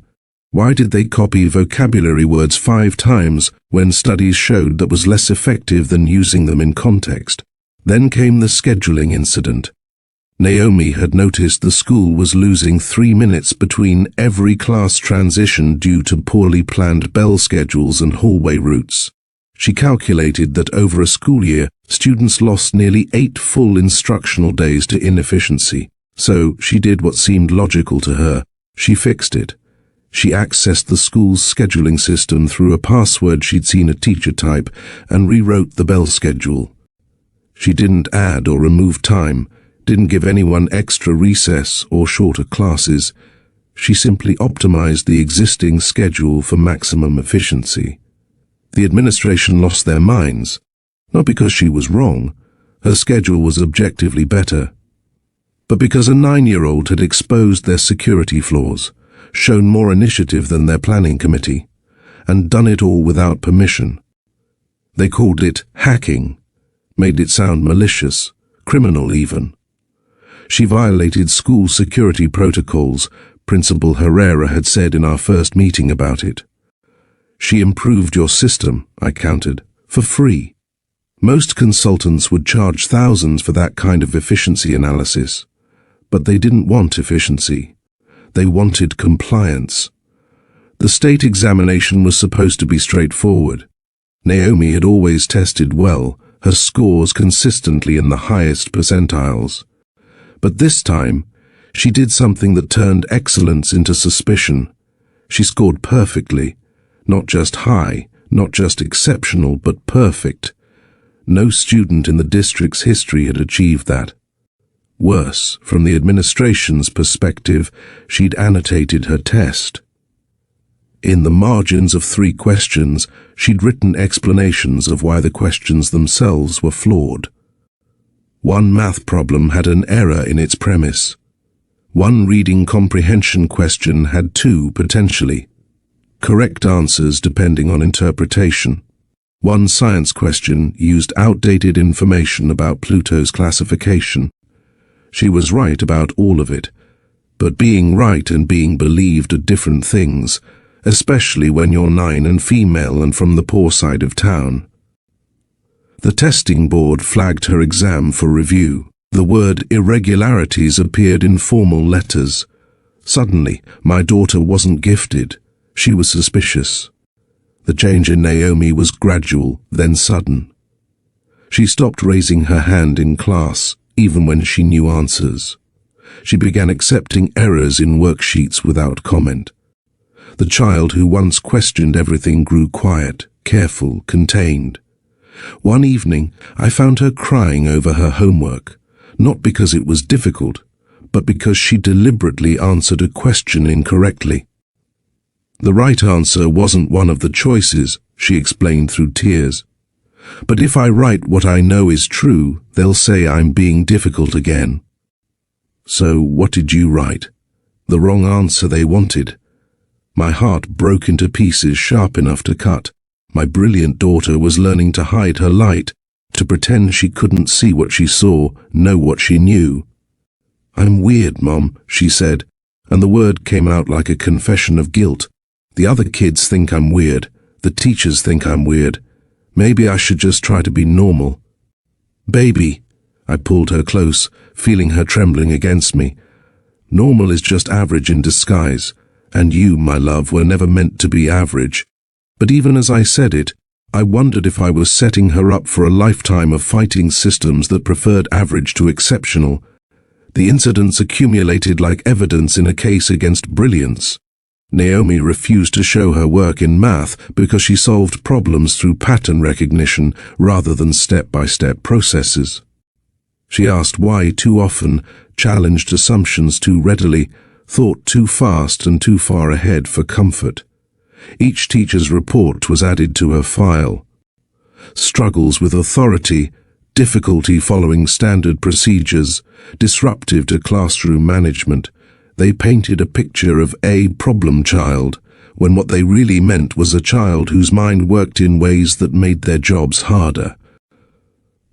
Why did they copy vocabulary words 5 times when studies showed that was less effective than using them in context? Then came the scheduling incident. Naomi had noticed the school was losing 3 minutes between every class transition due to poorly planned bell schedules and hallway routes. She calculated that over a school year, students lost nearly 8 full instructional days to inefficiency. So she did what seemed logical to her. She fixed it. She accessed the school's scheduling system through a password she'd seen a teacher type and rewrote the bell schedule. She didn't add or remove time, didn't give anyone extra recess or shorter classes. She simply optimized the existing schedule for maximum efficiency. The administration lost their minds, not because she was wrong, her schedule was objectively better, but because a 9-year-old had exposed their security flaws, shown more initiative than their planning committee, and done it all without permission. They called it hacking, made it sound malicious, criminal even. She violated school security protocols, Principal Herrera had said in our first meeting about it. She improved your system, I countered, for free. Most consultants would charge thousands for that kind of efficiency analysis, but they didn't want efficiency. They wanted compliance. The state examination was supposed to be straightforward. Naomi had always tested well, her scores consistently in the highest percentiles. But this time, she did something that turned excellence into suspicion. She scored perfectly, not just high, not just exceptional, but perfect. No student in the district's history had achieved that. Worse, from the administration's perspective, she'd annotated her test. In the margins of 3 questions, she'd written explanations of why the questions themselves were flawed. One math problem had an error in its premise. One reading comprehension question had 2, potentially, correct answers depending on interpretation. One science question used outdated information about Pluto's classification. She was right about all of it, but being right and being believed are different things, especially when you're 9 and female and from the poor side of town. The testing board flagged her exam for review. The word irregularities appeared in formal letters. Suddenly, my daughter wasn't gifted. She was suspicious. The change in Naomi was gradual, then sudden. She stopped raising her hand in class, even when she knew answers. She began accepting errors in worksheets without comment. The child who once questioned everything grew quiet, careful, contained. One evening, I found her crying over her homework, not because it was difficult, but because she deliberately answered a question incorrectly. The right answer wasn't one of the choices, she explained through tears. But if I write what I know is true, they'll say I'm being difficult again. So what did you write? The wrong answer they wanted. My heart broke into pieces sharp enough to cut. My brilliant daughter was learning to hide her light, to pretend she couldn't see what she saw, know what she knew. I'm weird, Mom, she said, and the word came out like a confession of guilt. The other kids think I'm weird. The teachers think I'm weird. Maybe I should just try to be normal. Baby, I pulled her close, feeling her trembling against me. Normal is just average in disguise, and you, my love, were never meant to be average. But even as I said it, I wondered if I was setting her up for a lifetime of fighting systems that preferred average to exceptional. The incidents accumulated like evidence in a case against brilliance. Naomi refused to show her work in math because she solved problems through pattern recognition rather than step-by-step processes. She asked why too often, challenged assumptions too readily, thought too fast and too far ahead for comfort. Each teacher's report was added to her file. Struggles with authority, difficulty following standard procedures, disruptive to classroom management. They painted a picture of a problem child, when what they really meant was a child whose mind worked in ways that made their jobs harder.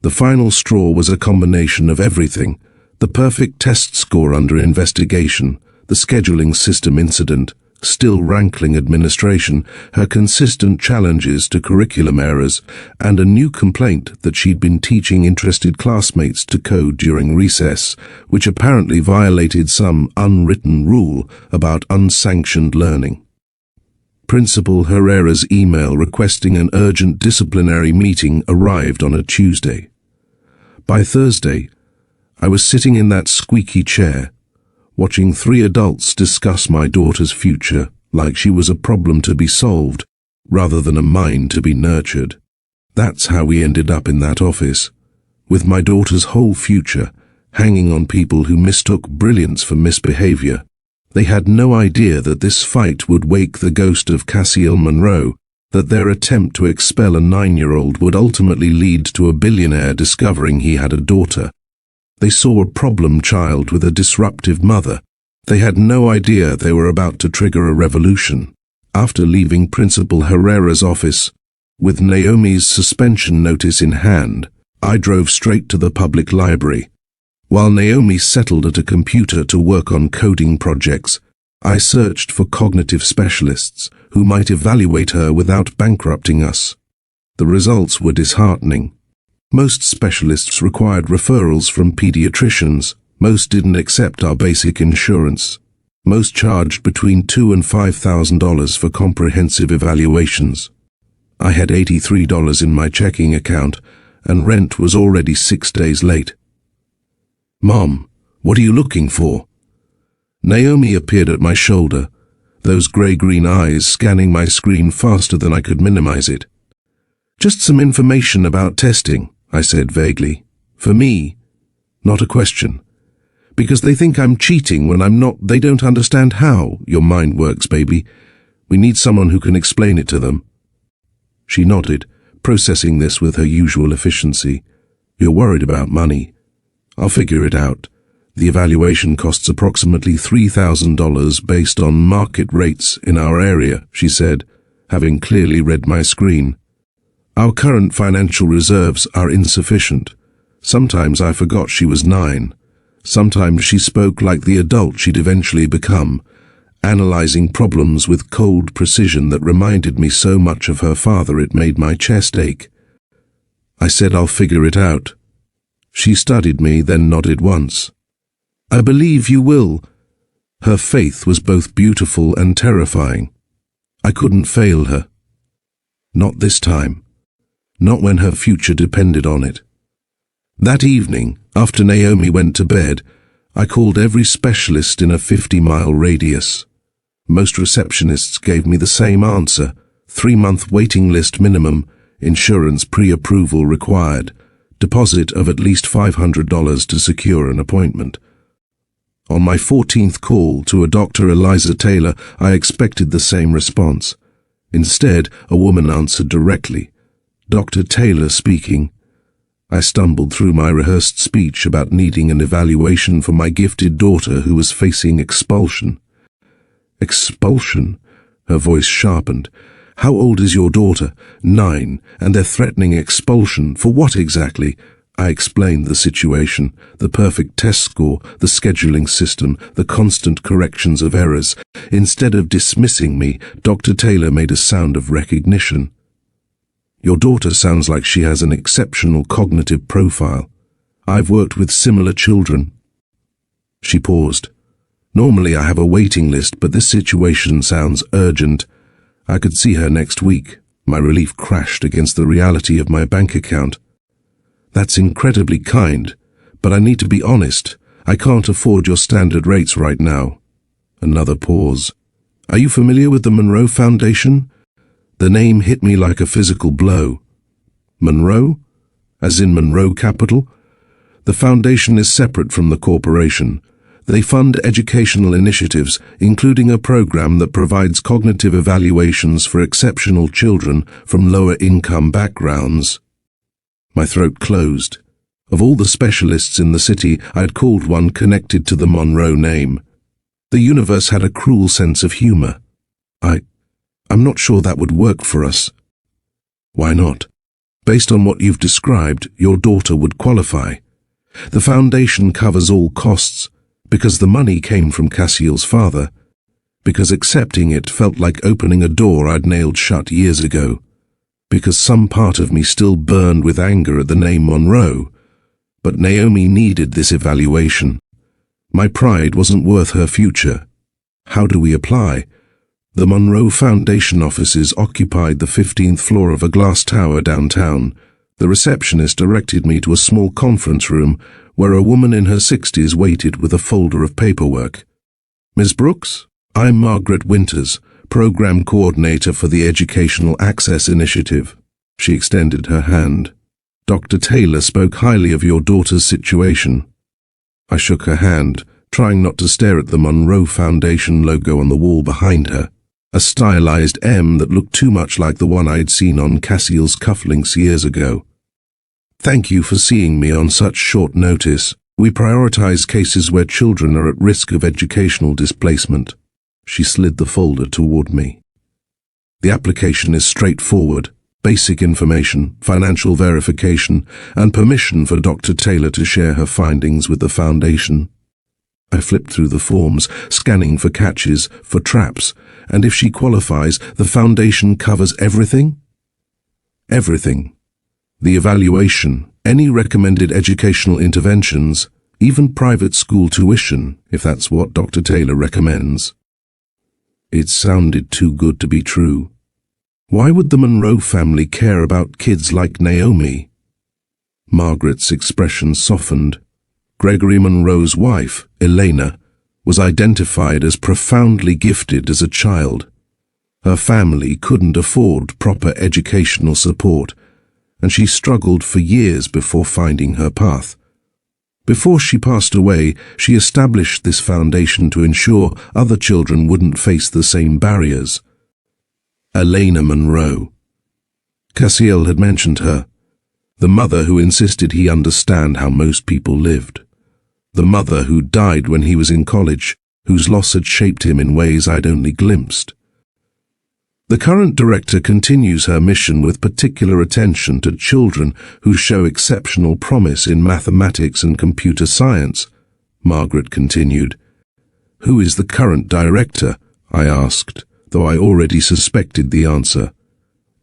The final straw was a combination of everything: the perfect test score under investigation, the scheduling system incident, still rankling administration, her consistent challenges to curriculum errors, and a new complaint that she'd been teaching interested classmates to code during recess, which apparently violated some unwritten rule about unsanctioned learning. Principal Herrera's email requesting an urgent disciplinary meeting arrived on a Tuesday. By Thursday, I was sitting in that squeaky chair, watching 3 adults discuss my daughter's future like she was a problem to be solved, rather than a mind to be nurtured. That's how we ended up in that office, with my daughter's whole future hanging on people who mistook brilliance for misbehavior. They had no idea that this fight would wake the ghost of Cassiel Monroe, that their attempt to expel a 9-year-old would ultimately lead to a billionaire discovering he had a daughter. They saw a problem child with a disruptive mother. They had no idea they were about to trigger a revolution. After leaving Principal Herrera's office, with Naomi's suspension notice in hand, I drove straight to the public library. While Naomi settled at a computer to work on coding projects, I searched for cognitive specialists who might evaluate her without bankrupting us. The results were disheartening. Most specialists required referrals from pediatricians. Most didn't accept our basic insurance. Most charged between $2,000 and $5,000 for comprehensive evaluations. I had $83 in my checking account, and rent was already 6 days late. "Mom, what are you looking for?" Naomi appeared at my shoulder, those grey-green eyes scanning my screen faster than I could minimize it. "Just some information about testing," I said vaguely. "For me, not a question. Because they think I'm cheating when I'm not. They don't understand how your mind works, baby. We need someone who can explain it to them." She nodded, processing this with her usual efficiency. "You're worried about money. I'll figure it out. The evaluation costs approximately $3,000 based on market rates in our area," she said, having clearly read my screen. "Our current financial reserves are insufficient. Sometimes I forgot she was 9. Sometimes she spoke like the adult she'd eventually become, analyzing problems with cold precision that reminded me so much of her father it made my chest ache. I said I'll figure it out. She studied me, then nodded once. "I believe you will." Her faith was both beautiful and terrifying. I couldn't fail her. Not this time. Not when her future depended on it. That evening, after Naomi went to bed, I called every specialist in a 50-mile radius. Most receptionists gave me the same answer: 3-month waiting list minimum, insurance pre-approval required, deposit of at least $500 to secure an appointment. On my 14th call to a Dr. Eliza Taylor, I expected the same response. Instead, a woman answered directly. "Dr. Taylor speaking." I stumbled through my rehearsed speech about needing an evaluation for my gifted daughter who was facing expulsion. "Expulsion?" Her voice sharpened. "How old is your daughter?" "9, and they're threatening expulsion. For what exactly?" I explained the situation, the perfect test score, the scheduling system, the constant corrections of errors. Instead of dismissing me, Dr. Taylor made a sound of recognition. "Your daughter sounds like she has an exceptional cognitive profile. I've worked with similar children." She paused. "Normally I have a waiting list, but this situation sounds urgent. I could see her next week." My relief crashed against the reality of my bank account. "That's incredibly kind, but I need to be honest. I can't afford your standard rates right now." Another pause. "Are you familiar with the Monroe Foundation?" The name hit me like a physical blow. Monroe? As in Monroe Capital? The foundation is separate from the corporation. They fund educational initiatives, including a program that provides cognitive evaluations for exceptional children from lower-income backgrounds. My throat closed. Of all the specialists in the city, I had called one connected to the Monroe name. The universe had a cruel sense of humor. I'm not sure that would work for us." "Why not?" "Based on what you've described, your daughter would qualify. The foundation covers all costs, because the money came from Cassiel's father, because accepting it felt like opening a door I'd nailed shut years ago, because some part of me still burned with anger at the name Monroe. But Naomi needed this evaluation. My pride wasn't worth her future. How do we apply? The Monroe Foundation offices occupied the 15th floor of a glass tower downtown. The receptionist directed me to a small conference room where a woman in her 60s waited with a folder of paperwork. "Miss Brooks, I'm Margaret Winters, Program Coordinator for the Educational Access Initiative. She extended her hand. Dr. Taylor spoke highly of your daughter's situation. I shook her hand, trying not to stare at the Monroe Foundation logo on the wall behind her, a stylized M that looked too much like the one I'd seen on Cassiel's cufflinks years ago. Thank you for seeing me on such short notice. We prioritize cases where children are at risk of educational displacement. She slid the folder toward me. The application is straightforward. Basic information, financial verification, and permission for Dr. Taylor to share her findings with the Foundation. I flipped through the forms, scanning for catches, for traps, and if she qualifies, the Foundation covers everything? Everything. The evaluation, any recommended educational interventions, even private school tuition, if that's what Dr. Taylor recommends. It sounded too good to be true. Why would the Monroe family care about kids like Naomi? Margaret's expression softened. Gregory Monroe's wife, Elena, was identified as profoundly gifted as a child. Her family couldn't afford proper educational support, and she struggled for years before finding her path. Before she passed away, she established this foundation to ensure other children wouldn't face the same barriers. Elena Monroe. Cassiel had mentioned her, the mother who insisted he understand how most people lived, the mother who died when he was in college, whose loss had shaped him in ways I'd only glimpsed. The current director continues her mission with particular attention to children who show exceptional promise in mathematics and computer science, Margaret continued. Who is the current director? I asked, though I already suspected the answer.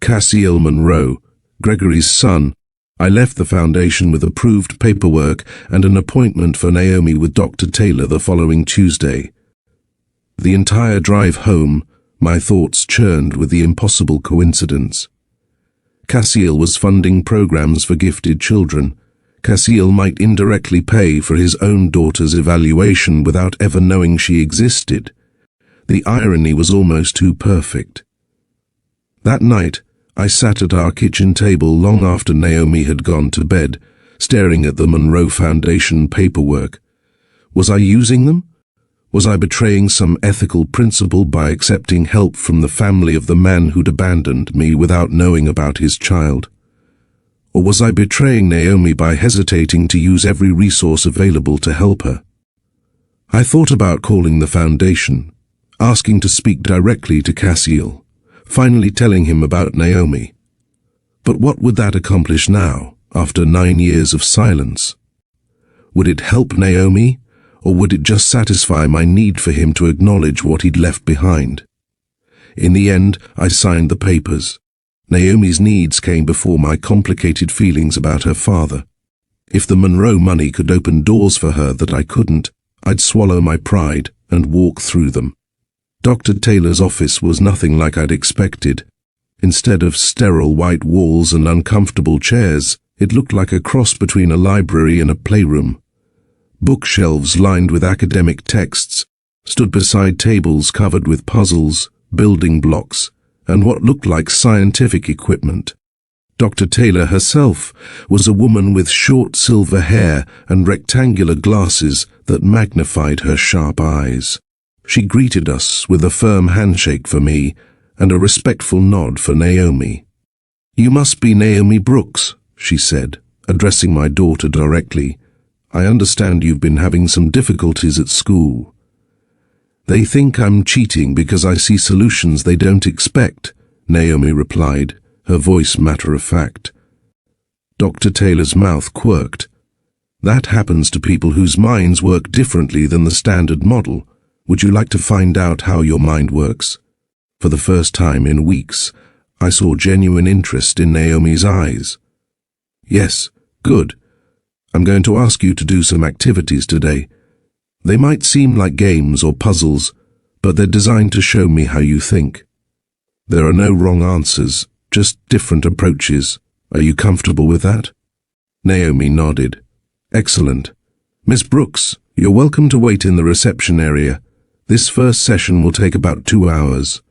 Cassiel Monroe, Gregory's son. I left the foundation with approved paperwork and an appointment for Naomi with Dr. Taylor the following Tuesday. The entire drive home, my thoughts churned with the impossible coincidence. Cassiel was funding programs for gifted children. Cassiel might indirectly pay for his own daughter's evaluation without ever knowing she existed. The irony was almost too perfect. That night, I sat at our kitchen table long after Naomi had gone to bed, staring at the Monroe Foundation paperwork. Was I using them? Was I betraying some ethical principle by accepting help from the family of the man who'd abandoned me without knowing about his child? Or was I betraying Naomi by hesitating to use every resource available to help her? I thought about calling the foundation, asking to speak directly to Cassiel, finally telling him about Naomi. But what would that accomplish now, after 9 years of silence? Would it help Naomi, or would it just satisfy my need for him to acknowledge what he'd left behind? In the end, I signed the papers. Naomi's needs came before my complicated feelings about her father. If the Monroe money could open doors for her that I couldn't, I'd swallow my pride and walk through them. Dr. Taylor's office was nothing like I'd expected. Instead of sterile white walls and uncomfortable chairs, it looked like a cross between a library and a playroom. Bookshelves lined with academic texts stood beside tables covered with puzzles, building blocks, and what looked like scientific equipment. Dr. Taylor herself was a woman with short silver hair and rectangular glasses that magnified her sharp eyes. She greeted us with a firm handshake for me and a respectful nod for Naomi. "You must be Naomi Brooks," she said, addressing my daughter directly. "I understand you've been having some difficulties at school." "They think I'm cheating because I see solutions they don't expect," Naomi replied, her voice matter-of-fact. Dr. Taylor's mouth quirked. "That happens to people whose minds work differently than the standard model. Would you like to find out how your mind works?" For the first time in weeks, I saw genuine interest in Naomi's eyes. "Yes, good. I'm going to ask you to do some activities today. They might seem like games or puzzles, but they're designed to show me how you think. There are no wrong answers, just different approaches. Are you comfortable with that?" Naomi nodded. "Excellent. Miss Brooks, you're welcome to wait in the reception area. This first session will take about 2 hours.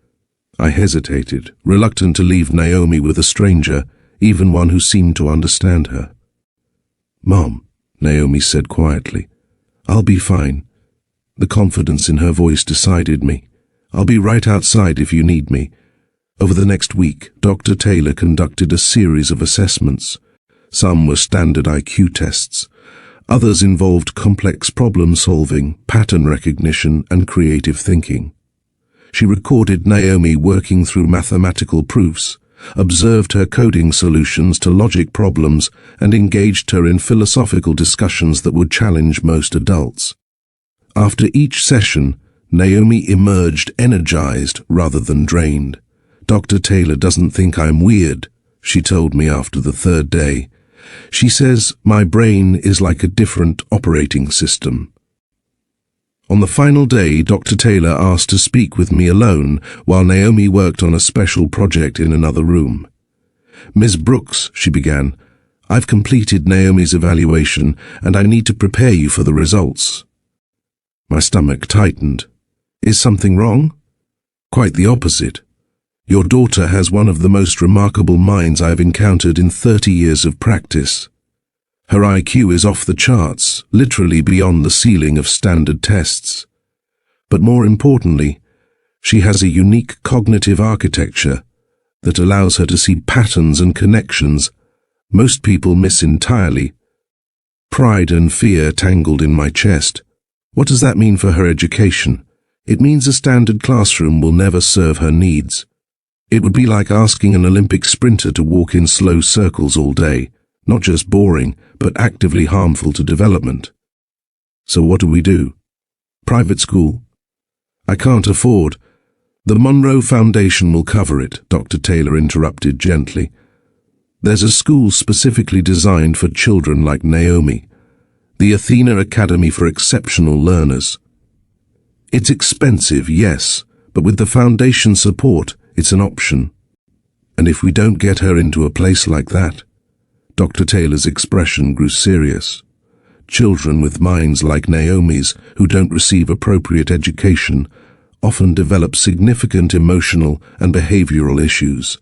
I hesitated, reluctant to leave Naomi with a stranger, even one who seemed to understand her. "Mom," Naomi said quietly, "I'll be fine." The confidence in her voice decided me. "I'll be right outside if you need me." Over the next week, Dr. Taylor conducted a series of assessments. Some were standard IQ tests. Others involved complex problem-solving, pattern recognition, and creative thinking. She recorded Naomi working through mathematical proofs, observed her coding solutions to logic problems, and engaged her in philosophical discussions that would challenge most adults. After each session, Naomi emerged energized rather than drained. "Dr. Taylor doesn't think I'm weird," she told me after the third day. "She says my brain is like a different operating system." On the final day, Dr. Taylor asked to speak with me alone while Naomi worked on a special project in another room. "Ms. Brooks," she began, "I've completed Naomi's evaluation and I need to prepare you for the results." My stomach tightened. "Is something wrong?" "Quite the opposite. Your daughter has one of the most remarkable minds I've encountered in 30 years of practice. Her IQ is off the charts, literally beyond the ceiling of standard tests. But more importantly, she has a unique cognitive architecture that allows her to see patterns and connections most people miss entirely." Pride and fear tangled in my chest. What does that mean for her education? It means a standard classroom will never serve her needs. It would be like asking an Olympic sprinter to walk in slow circles all day, not just boring, but actively harmful to development. So what do we do? Private school? I can't afford. The Monroe Foundation will cover it, Dr. Taylor interrupted gently. There's a school specifically designed for children like Naomi, the Athena Academy for Exceptional Learners. It's expensive, yes, but with the foundation support, it's an option. And if we don't get her into a place like that? Dr. Taylor's expression grew serious. Children with minds like Naomi's, who don't receive appropriate education, often develop significant emotional and behavioral issues.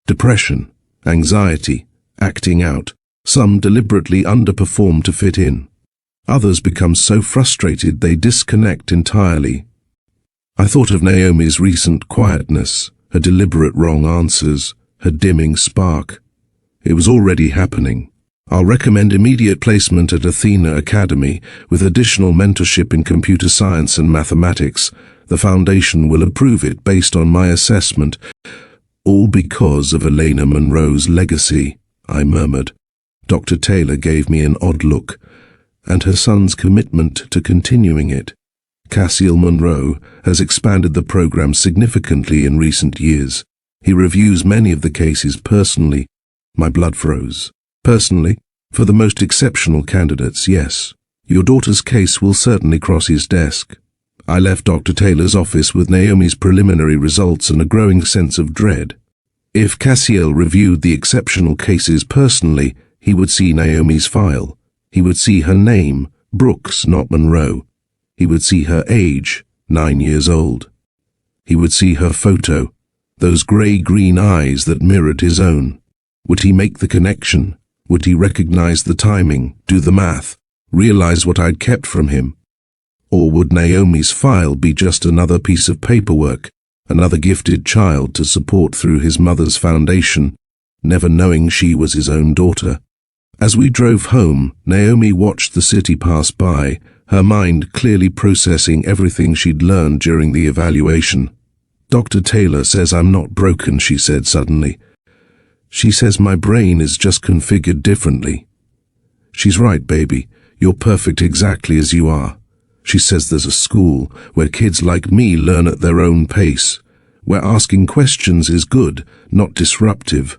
Depression, anxiety, acting out. Some deliberately underperform to fit in. Others become so frustrated they disconnect entirely. I thought of Naomi's recent quietness, her deliberate wrong answers, her dimming spark. It was already happening. I'll recommend immediate placement at Athena Academy with additional mentorship in computer science and mathematics. The foundation will approve it based on my assessment. All because of Elena Monroe's legacy, I murmured. Dr. Taylor gave me an odd look, and her son's commitment to continuing it. Cassiel Monroe has expanded the program significantly in recent years. He reviews many of the cases personally. My blood froze. Personally, for the most exceptional candidates, yes. Your daughter's case will certainly cross his desk. I left Dr. Taylor's office with Naomi's preliminary results and a growing sense of dread. If Cassiel reviewed the exceptional cases personally, he would see Naomi's file. He would see her name, Brooks, not Monroe. He would see her age, 9 years old. He would see her photo, those grey-green eyes that mirrored his own. Would he make the connection? Would he recognize the timing, do the math, realize what I'd kept from him? Or would Naomi's file be just another piece of paperwork, another gifted child to support through his mother's foundation, never knowing she was his own daughter? As we drove home, Naomi watched the city pass by, her mind clearly processing everything she'd learned during the evaluation. "Dr. Taylor says I'm not broken," she said suddenly. "She says my brain is just configured differently." "She's right, baby. You're perfect exactly as you are." She says there's a school where kids like me learn at their own pace, where asking questions is good, not disruptive.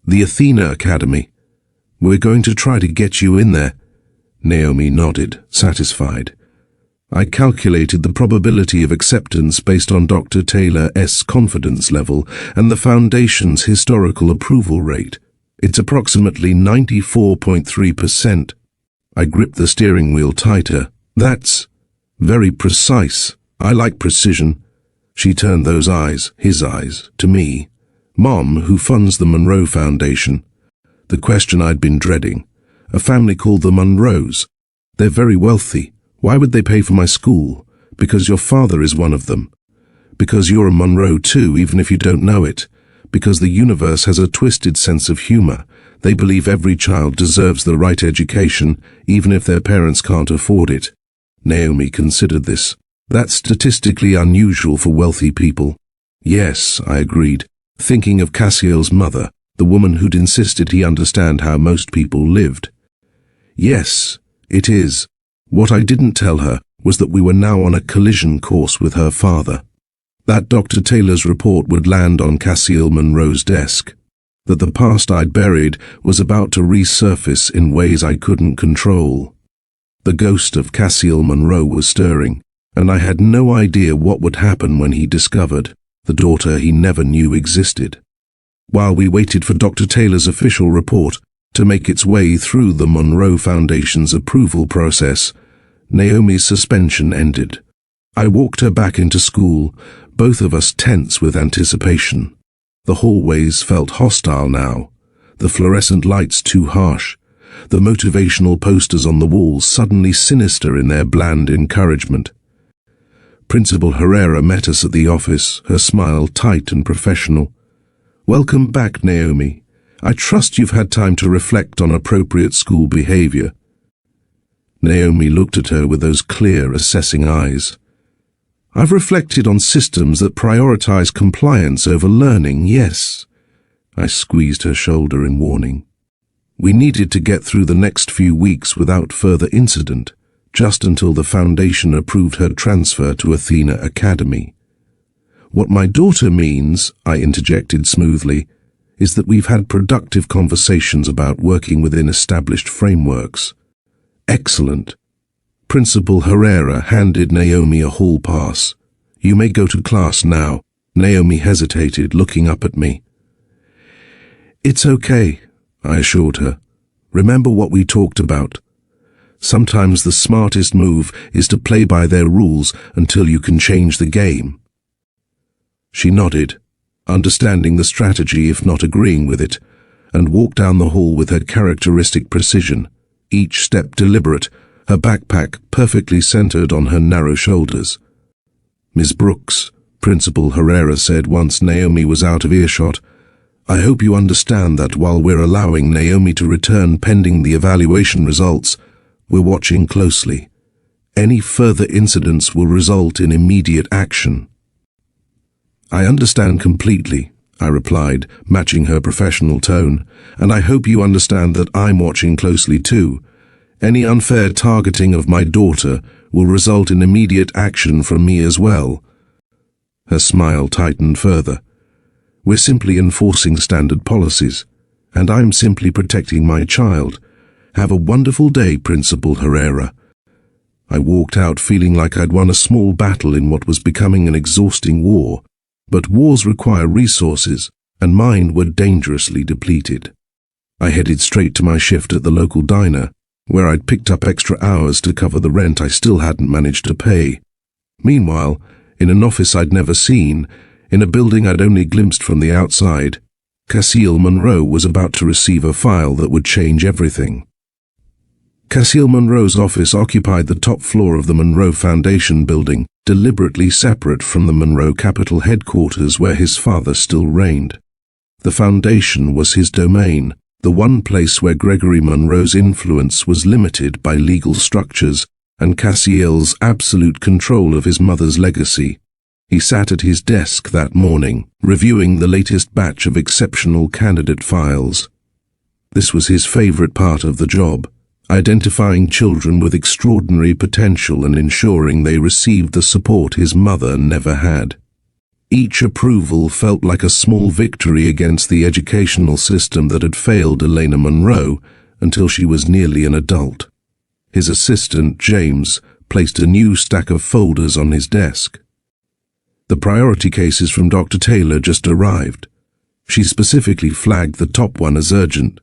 The Athena Academy. We're going to try to get you in there. Naomi nodded, satisfied. I calculated the probability of acceptance based on Dr. Taylor's confidence level and the Foundation's historical approval rate. It's approximately 94.3%. I gripped the steering wheel tighter. That's very precise. I like precision. She turned those eyes, his eyes, to me. Mom, who funds the Monroe Foundation. The question I'd been dreading. A family called the Monroes. They're very wealthy. Why would they pay for my school? Because your father is one of them. Because you're a Monroe too, even if you don't know it. Because the universe has a twisted sense of humor. They believe every child deserves the right education, even if their parents can't afford it. Naomi considered this. That's statistically unusual for wealthy people. Yes, I agreed, thinking of Cassiel's mother, the woman who'd insisted he understand how most people lived. Yes, it is. What I didn't tell her was that we were now on a collision course with her father. That Dr. Taylor's report would land on Cassiel Monroe's desk. That the past I'd buried was about to resurface in ways I couldn't control. The ghost of Cassiel Monroe was stirring, and I had no idea what would happen when he discovered the daughter he never knew existed. While we waited for Dr. Taylor's official report to make its way through the Monroe Foundation's approval process, Naomi's suspension ended. I walked her back into school, both of us tense with anticipation. The hallways felt hostile now, the fluorescent lights too harsh, the motivational posters on the walls suddenly sinister in their bland encouragement. Principal Herrera met us at the office, her smile tight and professional. "Welcome back, Naomi. I trust you've had time to reflect on appropriate school behavior." Naomi looked at her with those clear, assessing eyes. "I've reflected on systems that prioritize compliance over learning, yes." I squeezed her shoulder in warning. We needed to get through the next few weeks without further incident, just until the Foundation approved her transfer to Athena Academy. "What my daughter means," I interjected smoothly, "is that we've had productive conversations about working within established frameworks." "Excellent." Principal Herrera handed Naomi a hall pass. "You may go to class now." Naomi hesitated, looking up at me. "It's okay," I assured her. "Remember what we talked about. Sometimes the smartest move is to play by their rules until you can change the game." She nodded, understanding the strategy if not agreeing with it, and walked down the hall with her characteristic precision, each step deliberate, her backpack perfectly centered on her narrow shoulders. "Miss Brooks," Principal Herrera said once Naomi was out of earshot, "I hope you understand that while we're allowing Naomi to return pending the evaluation results, we're watching closely. Any further incidents will result in immediate action." "I understand completely," I replied, matching her professional tone, "and I hope you understand that I'm watching closely too. Any unfair targeting of my daughter will result in immediate action from me as well." Her smile tightened further. "We're simply enforcing standard policies, and I'm simply protecting my child. Have a wonderful day, Principal Herrera." I walked out feeling like I'd won a small battle in what was becoming an exhausting war, but wars require resources, and mine were dangerously depleted. I headed straight to my shift at the local diner, where I'd picked up extra hours to cover the rent I still hadn't managed to pay. Meanwhile, in an office I'd never seen, in a building I'd only glimpsed from the outside, Cassiel Monroe was about to receive a file that would change everything. Cassiel Monroe's office occupied the top floor of the Monroe Foundation building, deliberately separate from the Monroe Capital headquarters where his father still reigned. The foundation was his domain, the one place where Gregory Monroe's influence was limited by legal structures and Cassiel's absolute control of his mother's legacy. He sat at his desk that morning, reviewing the latest batch of exceptional candidate files. This was his favorite part of the job, identifying children with extraordinary potential and ensuring they received the support his mother never had. Each approval felt like a small victory against the educational system that had failed Elena Monroe until she was nearly an adult. His assistant, James, placed a new stack of folders on his desk. The priority cases from Dr. Taylor just arrived. She specifically flagged the top one as urgent.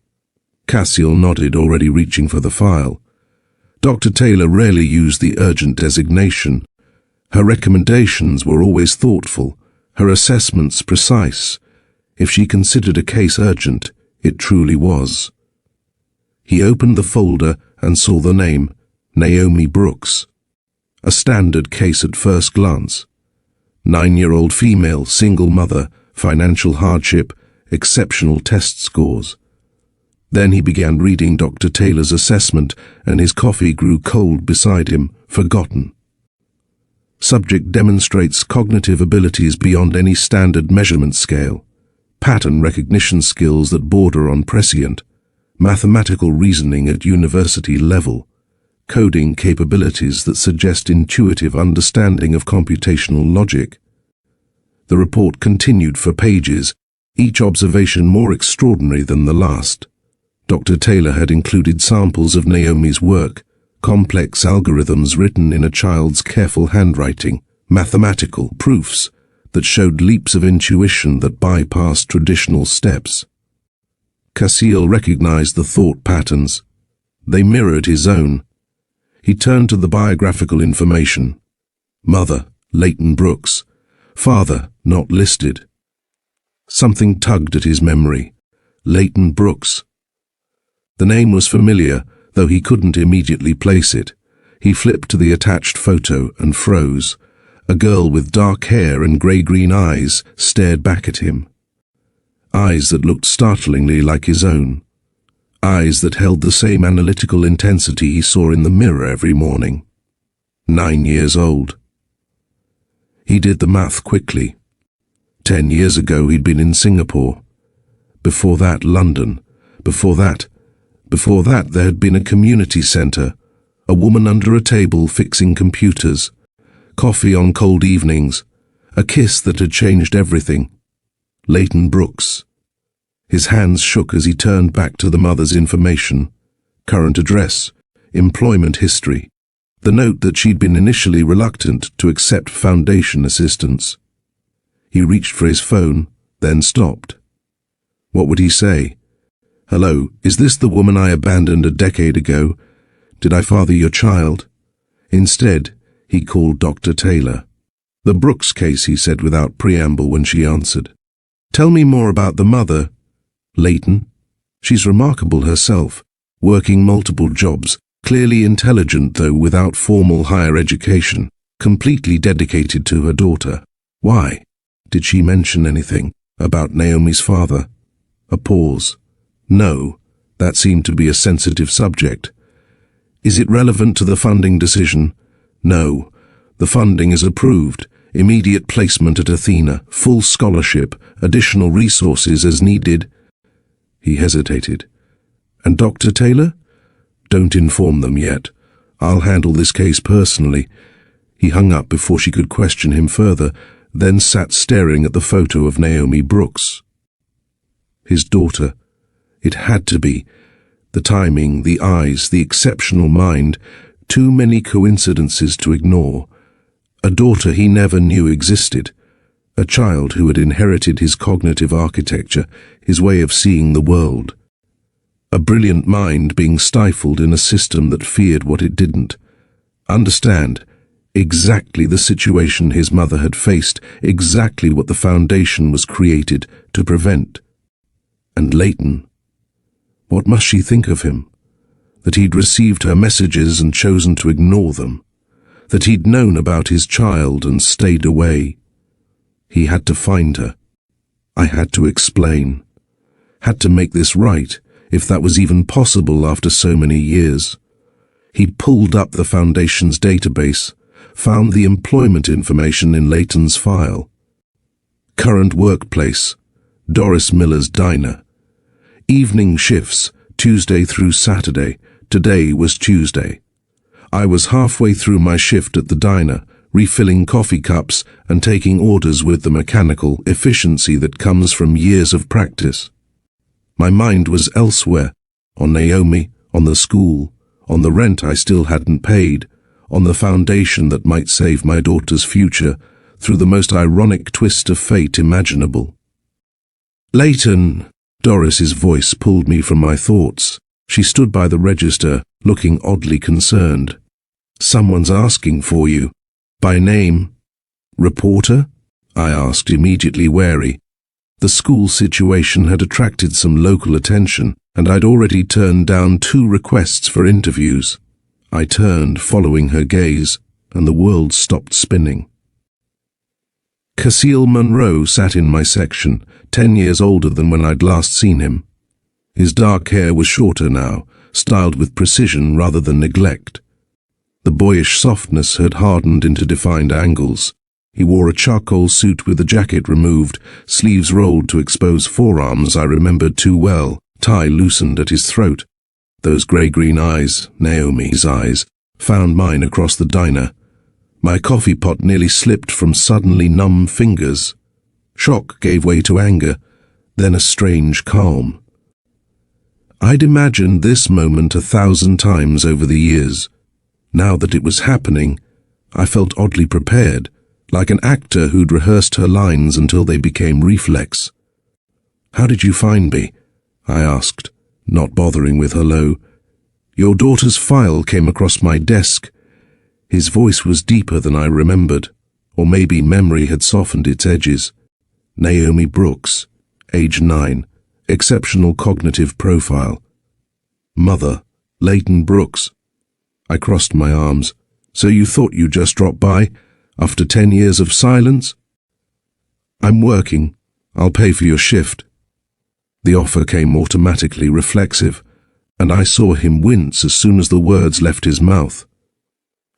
Cassiel nodded, already reaching for the file. Dr. Taylor rarely used the urgent designation. Her recommendations were always thoughtful, her assessments precise. If she considered a case urgent, it truly was. He opened the folder and saw the name, Naomi Brooks. A standard case at first glance. 9-year-old female, single mother, financial hardship, exceptional test scores. Then he began reading Dr. Taylor's assessment, and his coffee grew cold beside him, forgotten. Subject demonstrates cognitive abilities beyond any standard measurement scale, pattern recognition skills that border on prescient, mathematical reasoning at university level, coding capabilities that suggest intuitive understanding of computational logic. The report continued for pages, each observation more extraordinary than the last. Dr. Taylor had included samples of Naomi's work, complex algorithms written in a child's careful handwriting, mathematical proofs that showed leaps of intuition that bypassed traditional steps. Steele recognized the thought patterns. They mirrored his own. He turned to the biographical information. Mother, Leighton Brooks. Father, not listed. Something tugged at his memory. Leighton Brooks. The name was familiar, though he couldn't immediately place it. He flipped to the attached photo and froze. A girl with dark hair and grey-green eyes stared back at him. Eyes that looked startlingly like his own. Eyes that held the same analytical intensity he saw in the mirror every morning. 9 years old. He did the math quickly. 10 years ago he'd been in Singapore. Before that, London. Before that there had been a community centre, a woman under a table fixing computers, coffee on cold evenings, a kiss that had changed everything. Leighton Brooks. His hands shook as he turned back to the mother's information, current address, employment history, the note that she'd been initially reluctant to accept foundation assistance. He reached for his phone, then stopped. What would he say? Hello, is this the woman I abandoned a decade ago? Did I father your child? Instead, he called Dr. Taylor. The Brooks case, he said without preamble when she answered. Tell me more about the mother. Leighton. She's remarkable herself, working multiple jobs, clearly intelligent though without formal higher education, completely dedicated to her daughter. Why? Did she mention anything about Naomi's father? A pause. No, that seemed to be a sensitive subject. Is it relevant to the funding decision? No. The funding is approved. Immediate placement at Athena, full scholarship, additional resources as needed. He hesitated. And Dr. Taylor? Don't inform them yet. I'll handle this case personally. He hung up before she could question him further, then sat staring at the photo of Naomi Brooks. His daughter. It had to be. The timing, the eyes, the exceptional mind, too many coincidences to ignore. A daughter he never knew existed. A child who had inherited his cognitive architecture, his way of seeing the world. A brilliant mind being stifled in a system that feared what it didn't. Understand exactly the situation his mother had faced, exactly what the foundation was created to prevent. And Leighton. What must she think of him? That he'd received her messages and chosen to ignore them. That he'd known about his child and stayed away. He had to find her. I had to explain. Had to make this right, if that was even possible after so many years. He pulled up the Foundation's database, found the employment information in Leighton's file. Current workplace, Doris Miller's diner. Evening shifts, Tuesday through Saturday. Today was Tuesday. I was halfway through my shift at the diner, refilling coffee cups and taking orders with the mechanical efficiency that comes from years of practice. My mind was elsewhere, on Naomi, on the school, on the rent I still hadn't paid, on the foundation that might save my daughter's future, through the most ironic twist of fate imaginable. Leighton. Doris's voice pulled me from my thoughts. She stood by the register, looking oddly concerned. Someone's asking for you. By name? Reporter? I asked, immediately wary. The school situation had attracted some local attention, and I'd already turned down 2 requests for interviews. I turned, following her gaze, and the world stopped spinning. Steele Monroe sat in my section, 10 years older than when I'd last seen him. His dark hair was shorter now, styled with precision rather than neglect. The boyish softness had hardened into defined angles. He wore a charcoal suit with the jacket removed, sleeves rolled to expose forearms I remembered too well, tie loosened at his throat. Those grey-green eyes, Naomi's eyes, found mine across the diner. My coffee pot nearly slipped from suddenly numb fingers. Shock gave way to anger, then a strange calm. I'd imagined this moment 1,000 times over the years. Now that it was happening, I felt oddly prepared, like an actor who'd rehearsed her lines until they became reflex. "How did you find me?" I asked, not bothering with hello. "Your daughter's file came across my desk." His voice was deeper than I remembered, or maybe memory had softened its edges. Naomi Brooks, age 9, exceptional cognitive profile. Mother, Leighton Brooks. I crossed my arms. "So you thought you just dropped by, after 10 years of silence?" "I'm working. I'll pay for your shift." The offer came automatically reflexive, and I saw him wince as soon as the words left his mouth.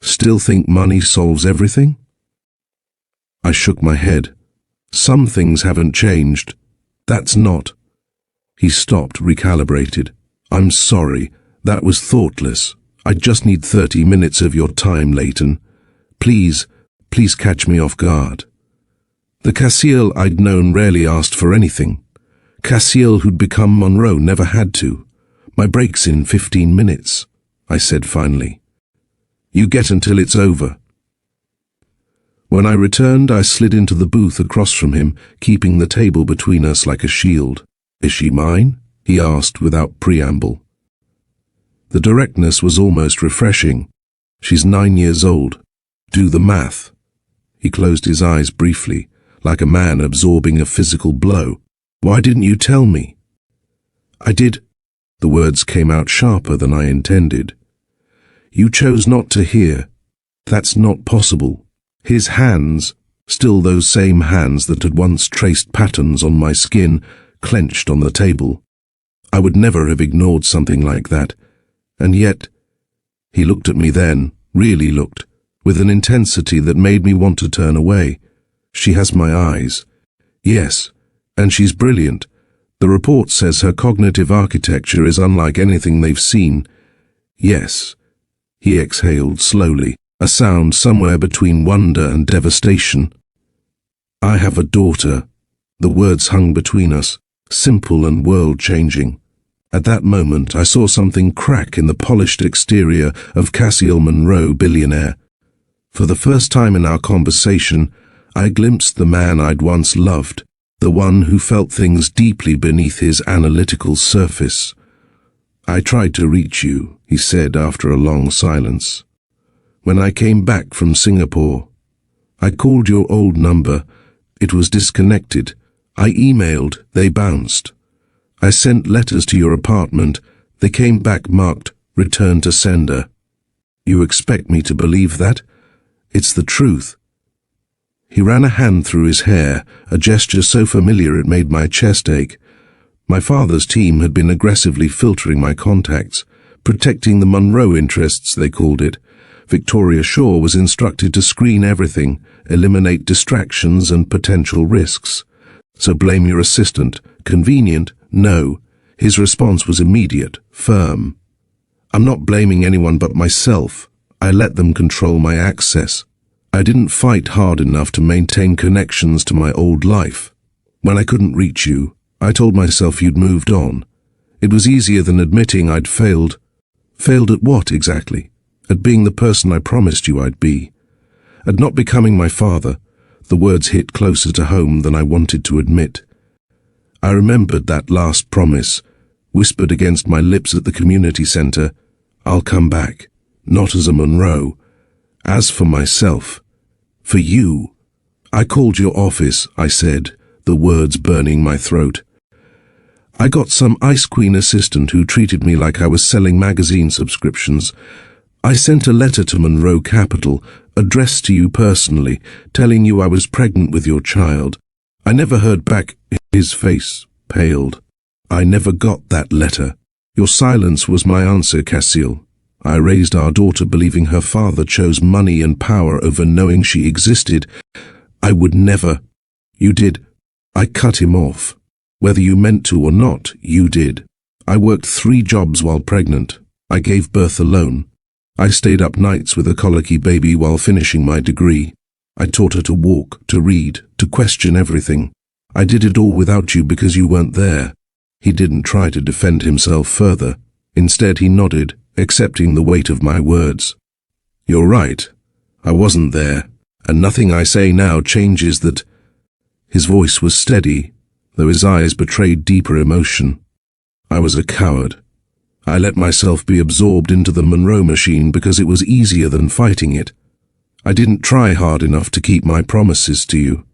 "Still think money solves everything?" I shook my head. "Some things haven't changed. That's not." He stopped, recalibrated. "I'm sorry. That was thoughtless. I just need 30 minutes of your time, Leighton. Please catch me off guard." The Steele I'd known rarely asked for anything. Steele who'd become Monroe never had to. "My break's in 15 minutes, I said finally. "You get until it's over." When I returned, I slid into the booth across from him, keeping the table between us like a shield. "Is she mine?" he asked without preamble. The directness was almost refreshing. "She's 9 years old. Do the math." He closed his eyes briefly, like a man absorbing a physical blow. "Why didn't you tell me?" "I did." The words came out sharper than I intended. "You chose not to hear. That's not possible." His hands, still those same hands that had once traced patterns on my skin, clenched on the table. I would never have ignored something like that. And yet, he looked at me then, really looked, with an intensity that made me want to turn away. "She has my eyes." "Yes, and she's brilliant. The report says her cognitive architecture is unlike anything they've seen." "Yes." He exhaled slowly, a sound somewhere between wonder and devastation. "I have a daughter." The words hung between us, simple and world-changing. At that moment, I saw something crack in the polished exterior of Steele Monroe, Billionaire. For the first time in our conversation, I glimpsed the man I'd once loved, the one who felt things deeply beneath his analytical surface. "I tried to reach you," he said after a long silence. "When I came back from Singapore, I called your old number. It was disconnected. I emailed. They bounced. I sent letters to your apartment. They came back marked, return to sender. You expect me to believe that? It's the truth." He ran a hand through his hair, a gesture so familiar it made my chest ache. My father's team had been aggressively filtering my contacts, protecting the Monroe interests, they called it. Victoria Shaw was instructed to screen everything, eliminate distractions and potential risks. "So blame your assistant. Convenient? No." His response was immediate, firm. "I'm not blaming anyone but myself. I let them control my access. I didn't fight hard enough to maintain connections to my old life. When I couldn't reach you, I told myself you'd moved on. It was easier than admitting I'd failed. Failed at what, exactly? At being the person I promised you I'd be. At not becoming my father." The words hit closer to home than I wanted to admit. I remembered that last promise, whispered against my lips at the community center. "I'll come back, not as a Monroe, as for myself." For you. I called your office, I said, the words burning my throat. I got some Ice Queen assistant who treated me like I was selling magazine subscriptions. I sent a letter to Monroe Capital, addressed to you personally, telling you I was pregnant with your child. I never heard back. His face paled. I never got that letter. Your silence was my answer, Cassiel. I raised our daughter believing her father chose money and power over knowing she existed. I would never. You did. I cut him off. Whether you meant to or not, you did. I worked 3 jobs while pregnant. I gave birth alone. I stayed up nights with a colicky baby while finishing my degree. I taught her to walk, to read, to question everything. I did it all without you because you weren't there. He didn't try to defend himself further. Instead, he nodded, accepting the weight of my words. You're right. I wasn't there, and nothing I say now changes that. His voice was steady, though his eyes betrayed deeper emotion. I was a coward. I let myself be absorbed into the Monroe machine because it was easier than fighting it. I didn't try hard enough to keep my promises to you.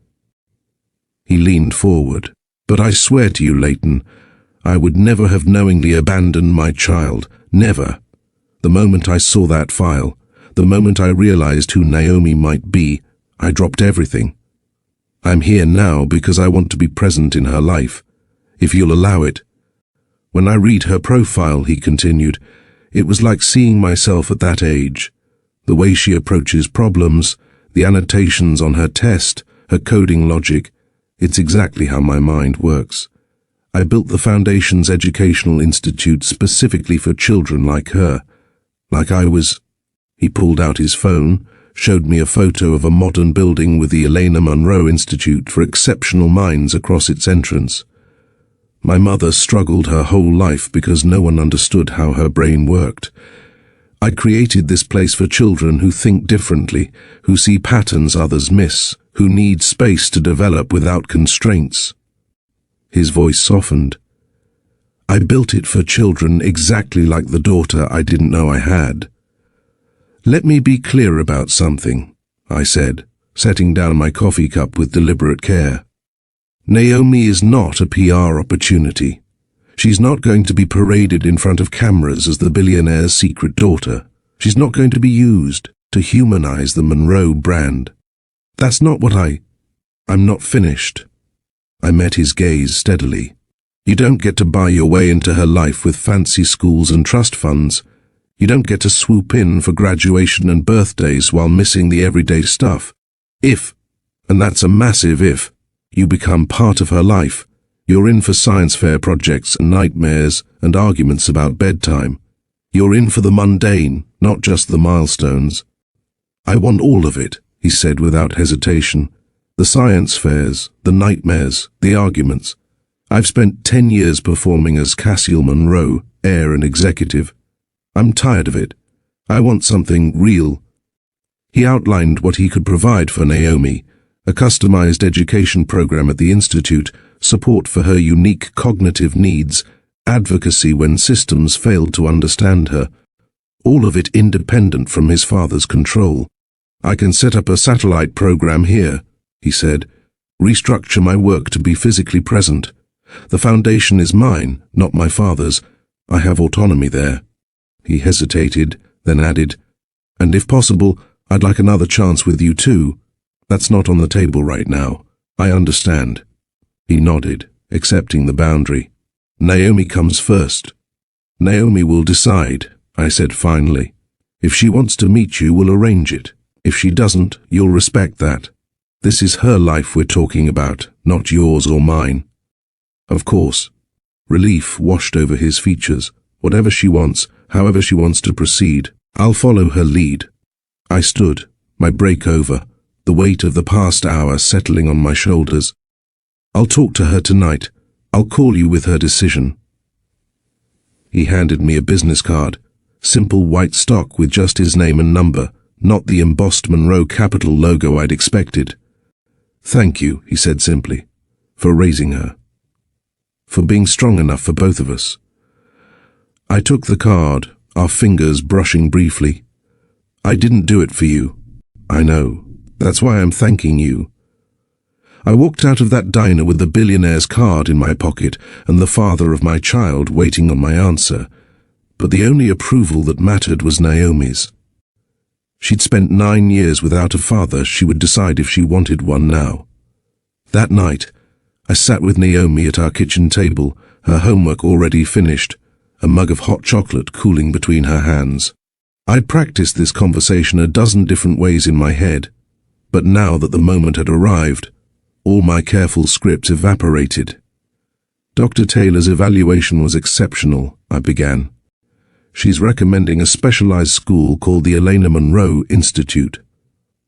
He leaned forward. But I swear to you, Leighton, I would never have knowingly abandoned my child. Never. The moment I saw that file, the moment I realized who Naomi might be, I dropped everything. I'm here now because I want to be present in her life, if you'll allow it. When I read her profile, he continued, it was like seeing myself at that age. The way she approaches problems, the annotations on her test, her coding logic, it's exactly how my mind works. I built the Foundation's educational institute specifically for children like her. Like I was. He pulled out his phone, showed me a photo of a modern building with the Elena Monroe Institute for Exceptional Minds across its entrance. My mother struggled her whole life because no one understood how her brain worked. I created this place for children who think differently, who see patterns others miss, who need space to develop without constraints. His voice softened. I built it for children exactly like the daughter I didn't know I had. Let me be clear about something, I said, setting down my coffee cup with deliberate care. Naomi is not a PR opportunity. She's not going to be paraded in front of cameras as the billionaire's secret daughter. She's not going to be used to humanize the Monroe brand. That's not what I'm not finished. I met his gaze steadily. You don't get to buy your way into her life with fancy schools and trust funds. You don't get to swoop in for graduation and birthdays while missing the everyday stuff. If, and that's a massive if, you become part of her life, you're in for science fair projects and nightmares and arguments about bedtime. You're in for the mundane, not just the milestones. I want all of it, he said without hesitation. The science fairs, the nightmares, the arguments. I've spent 10 years performing as Cassiel Monroe, heir and executive. I'm tired of it. I want something real. He outlined what he could provide for Naomi, a customized education program at the Institute, support for her unique cognitive needs, advocacy when systems failed to understand her. All of it independent from his father's control. I can set up a satellite program here, he said, restructure my work to be physically present. The foundation is mine, not my father's. I have autonomy there. He hesitated, then added, and if possible, I'd like another chance with you too. That's not on the table right now. I understand. He nodded, accepting the boundary. Naomi comes first. Naomi will decide, I said finally. If she wants to meet you, we'll arrange it. If she doesn't, you'll respect that. This is her life we're talking about, not yours or mine. Of course. Relief washed over his features. Whatever she wants, however she wants to proceed, I'll follow her lead. I stood, my break over, the weight of the past hour settling on my shoulders. I'll talk to her tonight. I'll call you with her decision. He handed me a business card, simple white stock with just his name and number, not the embossed Monroe Capital logo I'd expected. Thank you, he said simply, for raising her. For being strong enough for both of us. I took the card, our fingers brushing briefly. I didn't do it for you. I know. That's why I'm thanking you. I walked out of that diner with the billionaire's card in my pocket and the father of my child waiting on my answer. But the only approval that mattered was Naomi's. She'd spent 9 years without a father. She would decide if she wanted one now. That night, I sat with Naomi at our kitchen table, her homework already finished, a mug of hot chocolate cooling between her hands. I'd practiced this conversation a dozen different ways in my head, but now that the moment had arrived, all my careful scripts evaporated. Dr. Taylor's evaluation was exceptional, I began. She's recommending a specialized school called the Elena Monroe Institute.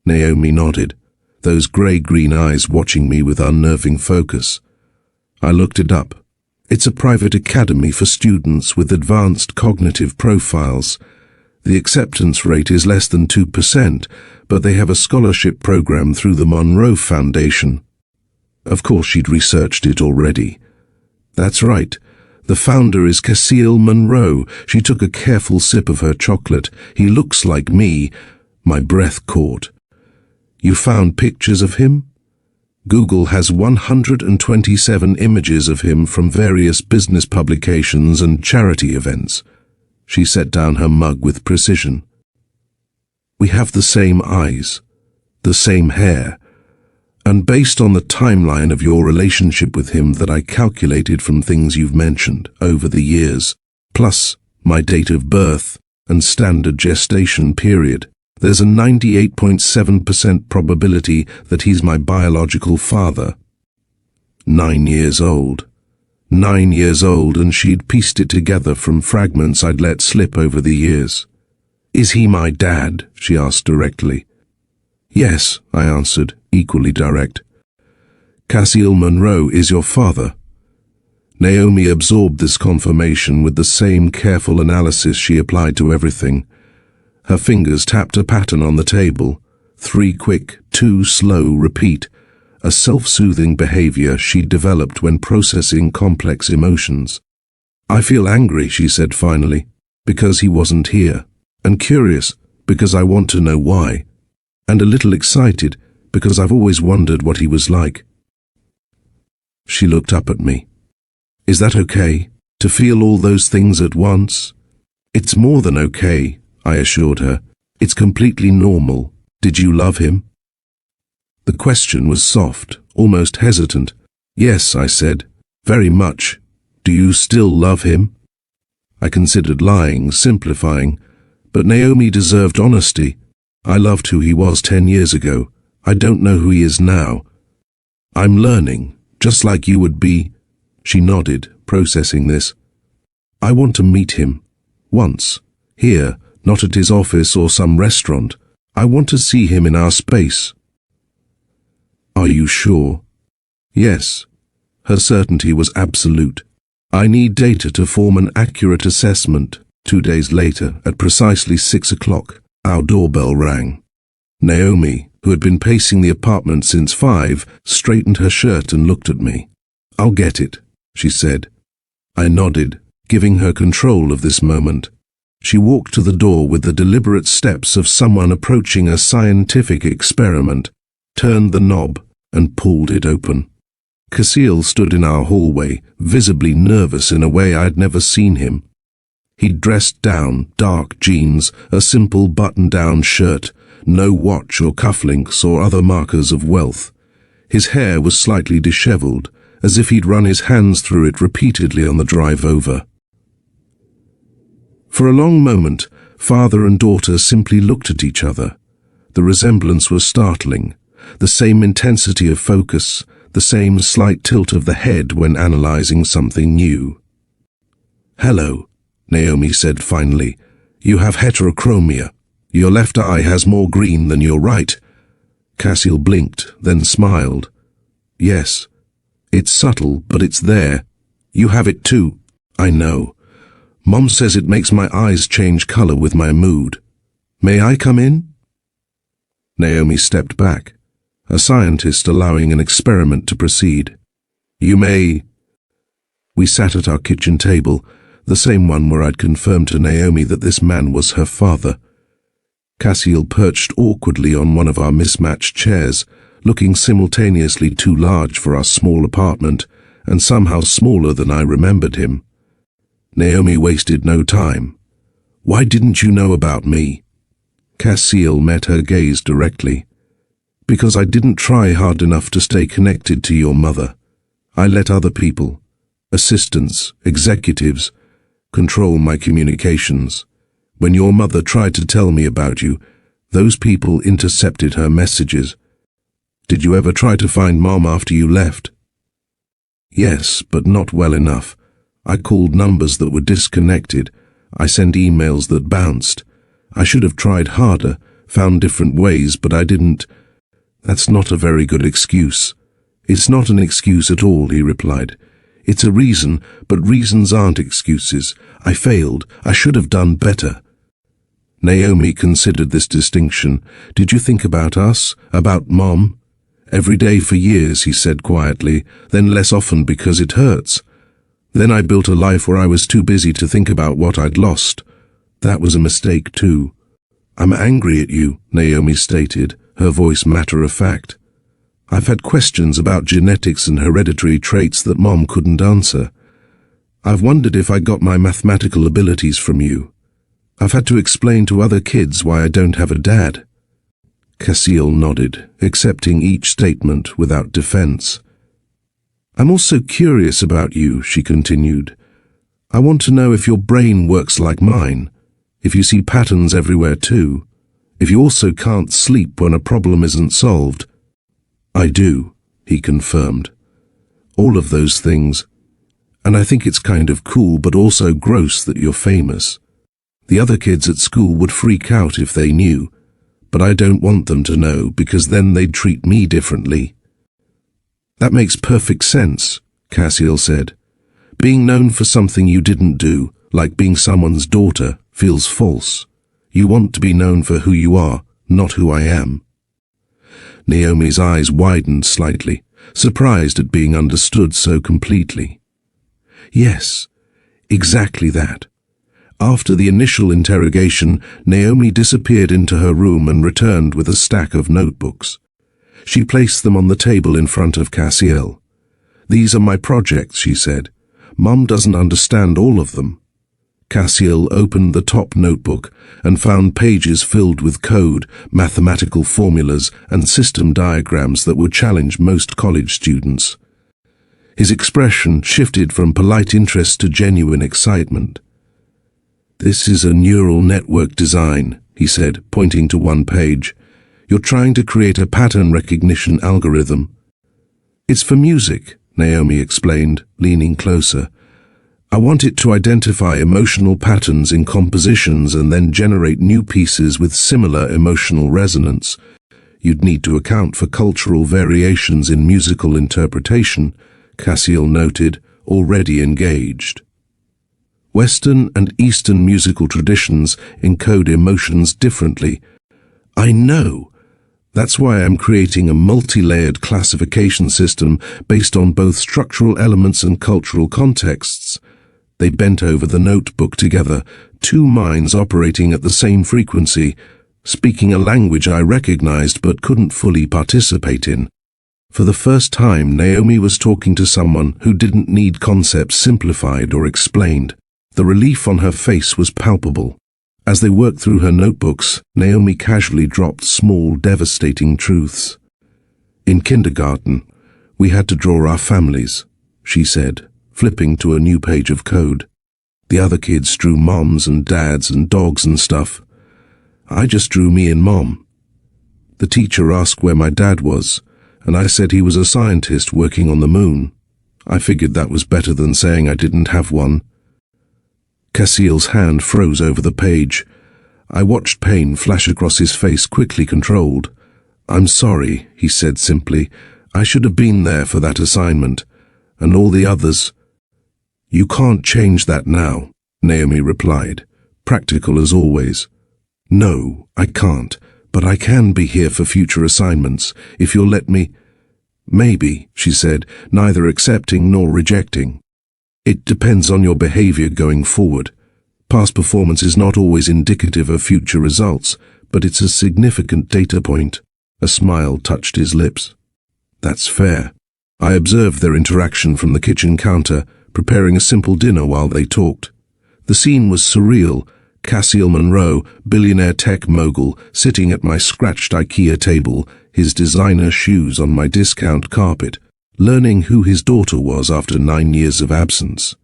Naomi nodded, those grey-green eyes watching me with unnerving focus. I looked it up. It's a private academy for students with advanced cognitive profiles. The acceptance rate is less than 2%, but they have a scholarship program through the Monroe Foundation. Of course, she'd researched it already. That's right. The founder is Steele Monroe. She took a careful sip of her chocolate. He looks like me. My breath caught. You found pictures of him? Google has 127 images of him from various business publications and charity events. She set down her mug with precision. We have the same eyes, the same hair, and based on the timeline of your relationship with him that I calculated from things you've mentioned over the years, plus my date of birth and standard gestation period, there's a 98.7% probability that he's my biological father. 9 years old. 9 years old, and she'd pieced it together from fragments I'd let slip over the years. Is he my dad? She asked directly. Yes, I answered, equally direct. Steele Monroe is your father. Naomi absorbed this confirmation with the same careful analysis she applied to everything. Her fingers tapped a pattern on the table. 3 quick, 2 slow, repeat. A self-soothing behavior she'd developed when processing complex emotions. I feel angry, she said finally, because he wasn't here, and curious, because I want to know why, and a little excited, because I've always wondered what he was like. She looked up at me. Is that okay, to feel all those things at once? It's more than okay, I assured her. It's completely normal. Did you love him? The question was soft, almost hesitant. Yes, I said, very much. Do you still love him? I considered lying, simplifying, but Naomi deserved honesty. I loved who he was 10 years ago. I don't know who he is now. I'm learning, just like you would be. She nodded, processing this. I want to meet him. Once. Here, not at his office or some restaurant. I want to see him in our space. Are you sure? Yes. Her certainty was absolute. I need data to form an accurate assessment. 2 days later, at precisely 6 o'clock, our doorbell rang. Naomi, who had been pacing the apartment since 5, straightened her shirt and looked at me. I'll get it, she said. I nodded, giving her control of this moment. She walked to the door with the deliberate steps of someone approaching a scientific experiment, turned the knob, and pulled it open. Steele stood in our hallway, visibly nervous in a way I'd never seen him. He'd dressed down, dark jeans, a simple button-down shirt, no watch or cufflinks or other markers of wealth. His hair was slightly disheveled, as if he'd run his hands through it repeatedly on the drive over. For a long moment, father and daughter simply looked at each other. The resemblance was startling. The same intensity of focus, the same slight tilt of the head when analyzing something new. Hello, Naomi said finally. You have heterochromia. Your left eye has more green than your right. Steele blinked, then smiled. Yes. It's subtle, but it's there. You have it too. I know. Mom says it makes my eyes change color with my mood. May I come in? Naomi stepped back, a scientist allowing an experiment to proceed. You may. We sat at our kitchen table, the same one where I'd confirmed to Naomi that this man was her father. Cassiel perched awkwardly on one of our mismatched chairs, looking simultaneously too large for our small apartment, and somehow smaller than I remembered him. Naomi wasted no time. "Why didn't you know about me?" Cassiel met her gaze directly. "Because I didn't try hard enough to stay connected to your mother. I let other people, assistants, executives, control my communications. When your mother tried to tell me about you, those people intercepted her messages. Did you ever try to find Mom after you left?" "Yes, but not well enough. I called numbers that were disconnected. I sent emails that bounced. I should have tried harder, found different ways, but I didn't." "That's not a very good excuse." "It's not an excuse at all," he replied. "It's a reason, but reasons aren't excuses. I failed. I should have done better." Naomi considered this distinction. "Did you think about us? About Mom?" "Every day for years," he said quietly, "then less often because it hurts. Then I built a life where I was too busy to think about what I'd lost. That was a mistake too." "I'm angry at you," Naomi stated, her voice matter-of-fact. "I've had questions about genetics and hereditary traits that Mom couldn't answer. I've wondered if I got my mathematical abilities from you. I've had to explain to other kids why I don't have a dad." Cassiel nodded, accepting each statement without defense. "I'm also curious about you," she continued. "I want to know if your brain works like mine, if you see patterns everywhere too, if you also can't sleep when a problem isn't solved." "I do," he confirmed. "All of those things. And I think it's kind of cool but also gross that you're famous. The other kids at school would freak out if they knew, but I don't want them to know because then they'd treat me differently." "That makes perfect sense," Cassiel said. "Being known for something you didn't do, like being someone's daughter, feels false. You want to be known for who you are, not who I am." Naomi's eyes widened slightly, surprised at being understood so completely. "Yes, exactly that." After the initial interrogation, Naomi disappeared into her room and returned with a stack of notebooks. She placed them on the table in front of Cassiel. "These are my projects," she said. "Mom doesn't understand all of them." Cassiel opened the top notebook and found pages filled with code, mathematical formulas, and system diagrams that would challenge most college students. His expression shifted from polite interest to genuine excitement. "This is a neural network design," he said, pointing to one page. "You're trying to create a pattern recognition algorithm." "It's for music," Naomi explained, leaning closer. "I want it to identify emotional patterns in compositions and then generate new pieces with similar emotional resonance. You'd need to account for cultural variations in musical interpretation," Cassiel noted, already engaged. "Western and Eastern musical traditions encode emotions differently." "I know. That's why I'm creating a multi-layered classification system based on both structural elements and cultural contexts." They bent over the notebook together, two minds operating at the same frequency, speaking a language I recognized but couldn't fully participate in. For the first time, Naomi was talking to someone who didn't need concepts simplified or explained. The relief on her face was palpable. As they worked through her notebooks, Naomi casually dropped small, devastating truths. "In kindergarten, we had to draw our families," she said, flipping to a new page of code. "The other kids drew moms and dads and dogs and stuff. I just drew me and Mom. The teacher asked where my dad was, and I said he was a scientist working on the moon. I figured that was better than saying I didn't have one." Cassiel's hand froze over the page. I watched pain flash across his face, quickly controlled. "I'm sorry," he said simply. "I should have been there for that assignment. And all the others." "You can't change that now," Naomi replied, practical as always. "No, I can't, but I can be here for future assignments, if you'll let me." "Maybe," she said, neither accepting nor rejecting. "It depends on your behavior going forward. Past performance is not always indicative of future results, but it's a significant data point. A smile touched his lips. That's fair. I observed their interaction from the kitchen counter, preparing a simple dinner while they talked. The scene was surreal. Cassiel Monroe, billionaire tech mogul, sitting at my scratched IKEA table, his designer shoes on my discount carpet, learning who his daughter was after 9 years of absence.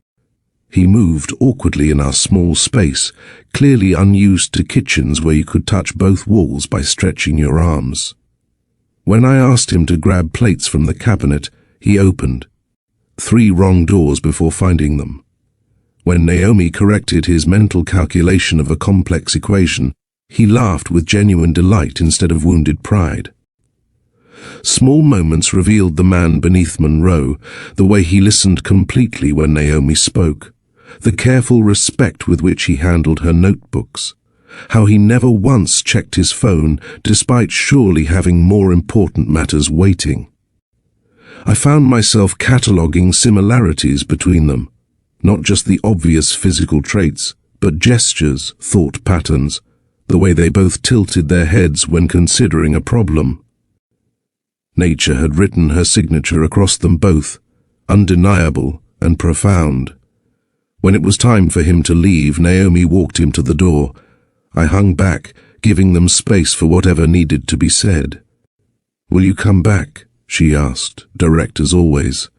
He moved awkwardly in our small space, clearly unused to kitchens where you could touch both walls by stretching your arms. When I asked him to grab plates from the cabinet, he opened 3 wrong doors before finding them. When Naomi corrected his mental calculation of a complex equation, he laughed with genuine delight instead of wounded pride. Small moments revealed the man beneath Monroe, the way he listened completely when Naomi spoke, the careful respect with which he handled her notebooks, how he never once checked his phone despite surely having more important matters waiting. I found myself cataloguing similarities between them. Not just the obvious physical traits, but gestures, thought patterns, the way they both tilted their heads when considering a problem. Nature had written her signature across them both, undeniable and profound. When it was time for him to leave, Naomi walked him to the door. I hung back, giving them space for whatever needed to be said. "Will you come back?" she asked, direct as always.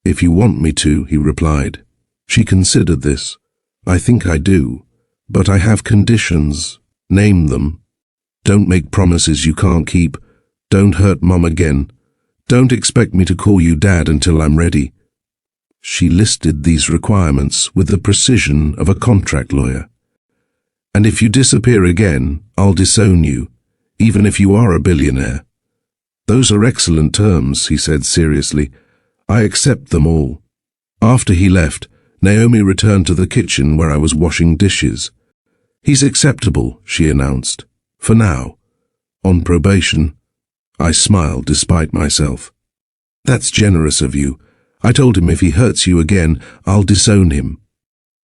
"If you want me to," he replied. She considered this. "I think I do, but I have conditions. Name them. Don't make promises you can't keep. Don't hurt Mom again. Don't expect me to call you Dad until I'm ready." She listed these requirements with the precision of a contract lawyer. "And if you disappear again, I'll disown you, even if you are a billionaire." "Those are excellent terms," he said seriously. "I accept them all." After he left, Naomi returned to the kitchen where I was washing dishes. "He's acceptable," she announced. "For now. On probation." I smiled despite myself. "That's generous of you. I told him if he hurts you again, I'll disown him."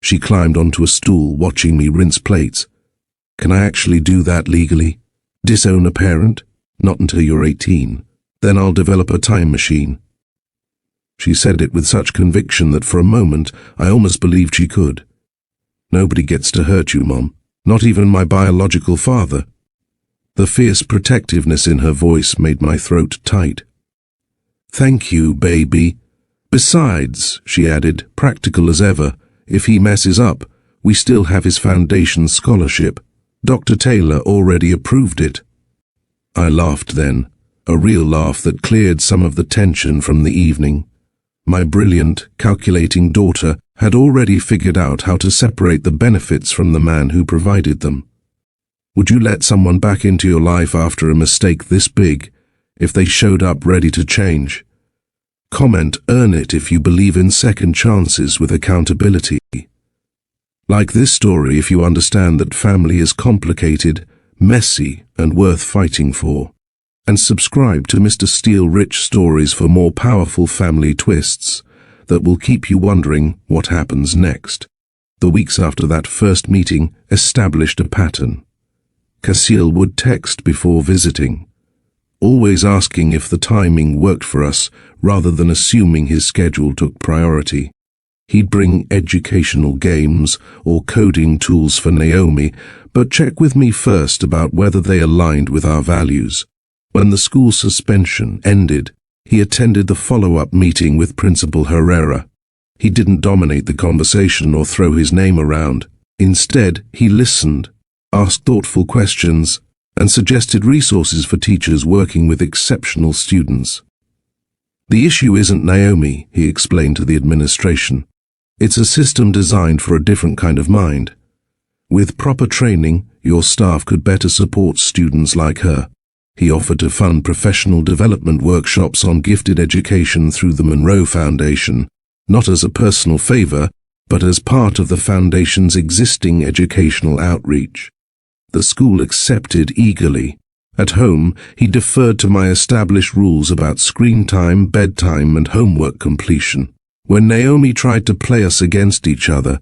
She climbed onto a stool, watching me rinse plates. "Can I actually do that legally? Disown a parent? Not until you're 18. Then I'll develop a time machine." She said it with such conviction that for a moment I almost believed she could. "Nobody gets to hurt you, Mom. Not even my biological father." The fierce protectiveness in her voice made my throat tight. "Thank you, baby. Besides," she added, practical as ever, "if he messes up, we still have his foundation scholarship. Dr. Taylor already approved it." I laughed then, a real laugh that cleared some of the tension from the evening. My brilliant, calculating daughter had already figured out how to separate the benefits from the man who provided them. Would you let someone back into your life after a mistake this big, if they showed up ready to change? Comment, earn it if you believe in second chances with accountability. Like this story if you understand that family is complicated, messy, and worth fighting for. And subscribe to Mr. Steele Rich Stories for more powerful family twists that will keep you wondering what happens next. The weeks after that first meeting established a pattern. Cassiel would text before visiting, always asking if the timing worked for us rather than assuming his schedule took priority. He'd bring educational games or coding tools for Naomi, but check with me first about whether they aligned with our values. When the school suspension ended, he attended the follow-up meeting with Principal Herrera. He didn't dominate the conversation or throw his name around. Instead, he listened, asked thoughtful questions, and suggested resources for teachers working with exceptional students. "The issue isn't Naomi," he explained to the administration. "It's a system designed for a different kind of mind. With proper training, your staff could better support students like her." He offered to fund professional development workshops on gifted education through the Monroe Foundation, not as a personal favor, but as part of the foundation's existing educational outreach. The school accepted eagerly. At home, he deferred to my established rules about screen time, bedtime, and homework completion. When Naomi tried to play us against each other,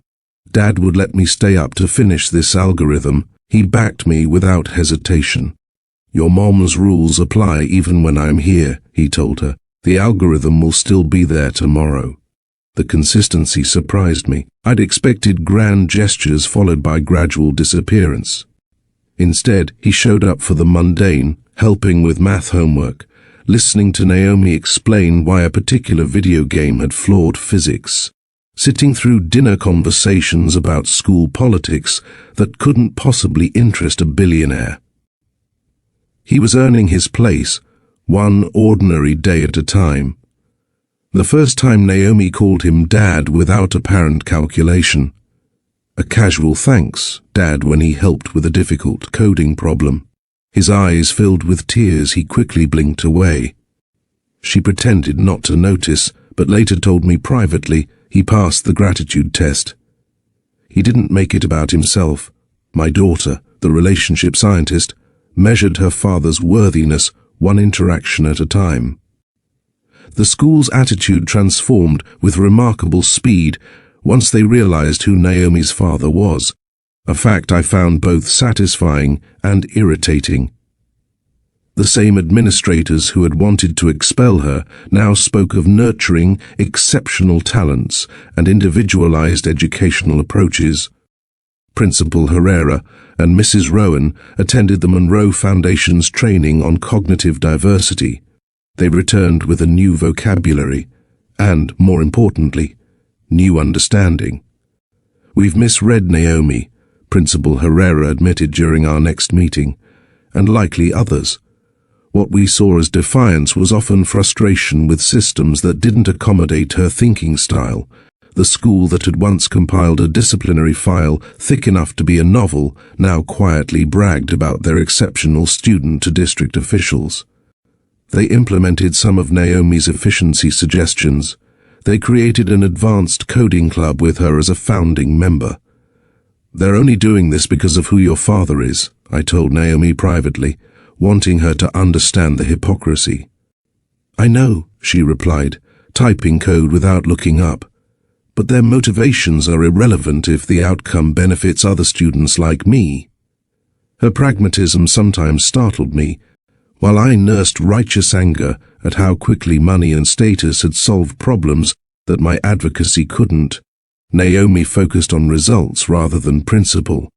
Dad would let me stay up to finish this algorithm. He backed me without hesitation. "Your mom's rules apply even when I'm here," he told her. "The algorithm will still be there tomorrow." The consistency surprised me. I'd expected grand gestures followed by gradual disappearance. Instead, he showed up for the mundane, helping with math homework, listening to Naomi explain why a particular video game had flawed physics, sitting through dinner conversations about school politics that couldn't possibly interest a billionaire. He was earning his place, one ordinary day at a time. The first time Naomi called him Dad without apparent calculation. A casual thanks, Dad, when he helped with a difficult coding problem. His eyes filled with tears, he quickly blinked away. She pretended not to notice, but later told me privately he passed the gratitude test. He didn't make it about himself. My daughter, the relationship scientist, measured her father's worthiness one interaction at a time. The school's attitude transformed with remarkable speed once they realized who Naomi's father was, a fact I found both satisfying and irritating. The same administrators who had wanted to expel her now spoke of nurturing exceptional talents and individualized educational approaches. Principal Herrera and Mrs. Rowan attended the Monroe Foundation's training on cognitive diversity. They returned with a new vocabulary and, more importantly, new understanding. "We've misread Naomi," Principal Herrera admitted during our next meeting, "and likely others. What we saw as defiance was often frustration with systems that didn't accommodate her thinking style. The school that had once compiled a disciplinary file thick enough to be a novel now quietly bragged about their exceptional student to district officials. They implemented some of Naomi's efficiency suggestions. They created an advanced coding club with her as a founding member. "They're only doing this because of who your father is," I told Naomi privately, wanting her to understand the hypocrisy. "I know," she replied, typing code without looking up. "But their motivations are irrelevant if the outcome benefits other students like me." Her pragmatism sometimes startled me. While I nursed righteous anger at how quickly money and status had solved problems that my advocacy couldn't, Naomi focused on results rather than principle.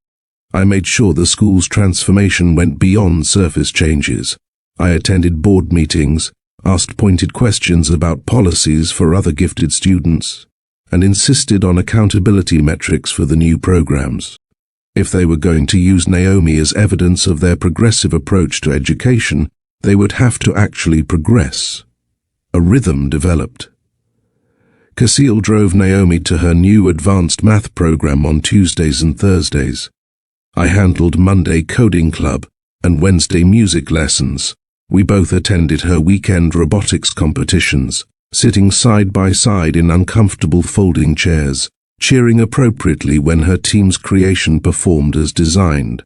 I made sure the school's transformation went beyond surface changes. I attended board meetings, asked pointed questions about policies for other gifted students, and insisted on accountability metrics for the new programs. If they were going to use Naomi as evidence of their progressive approach to education, they would have to actually progress. A rhythm developed. Steele drove Naomi to her new advanced math program on Tuesdays and Thursdays. I handled Monday coding club and Wednesday music lessons. We both attended her weekend robotics competitions, sitting side by side in uncomfortable folding chairs, cheering appropriately when her team's creation performed as designed.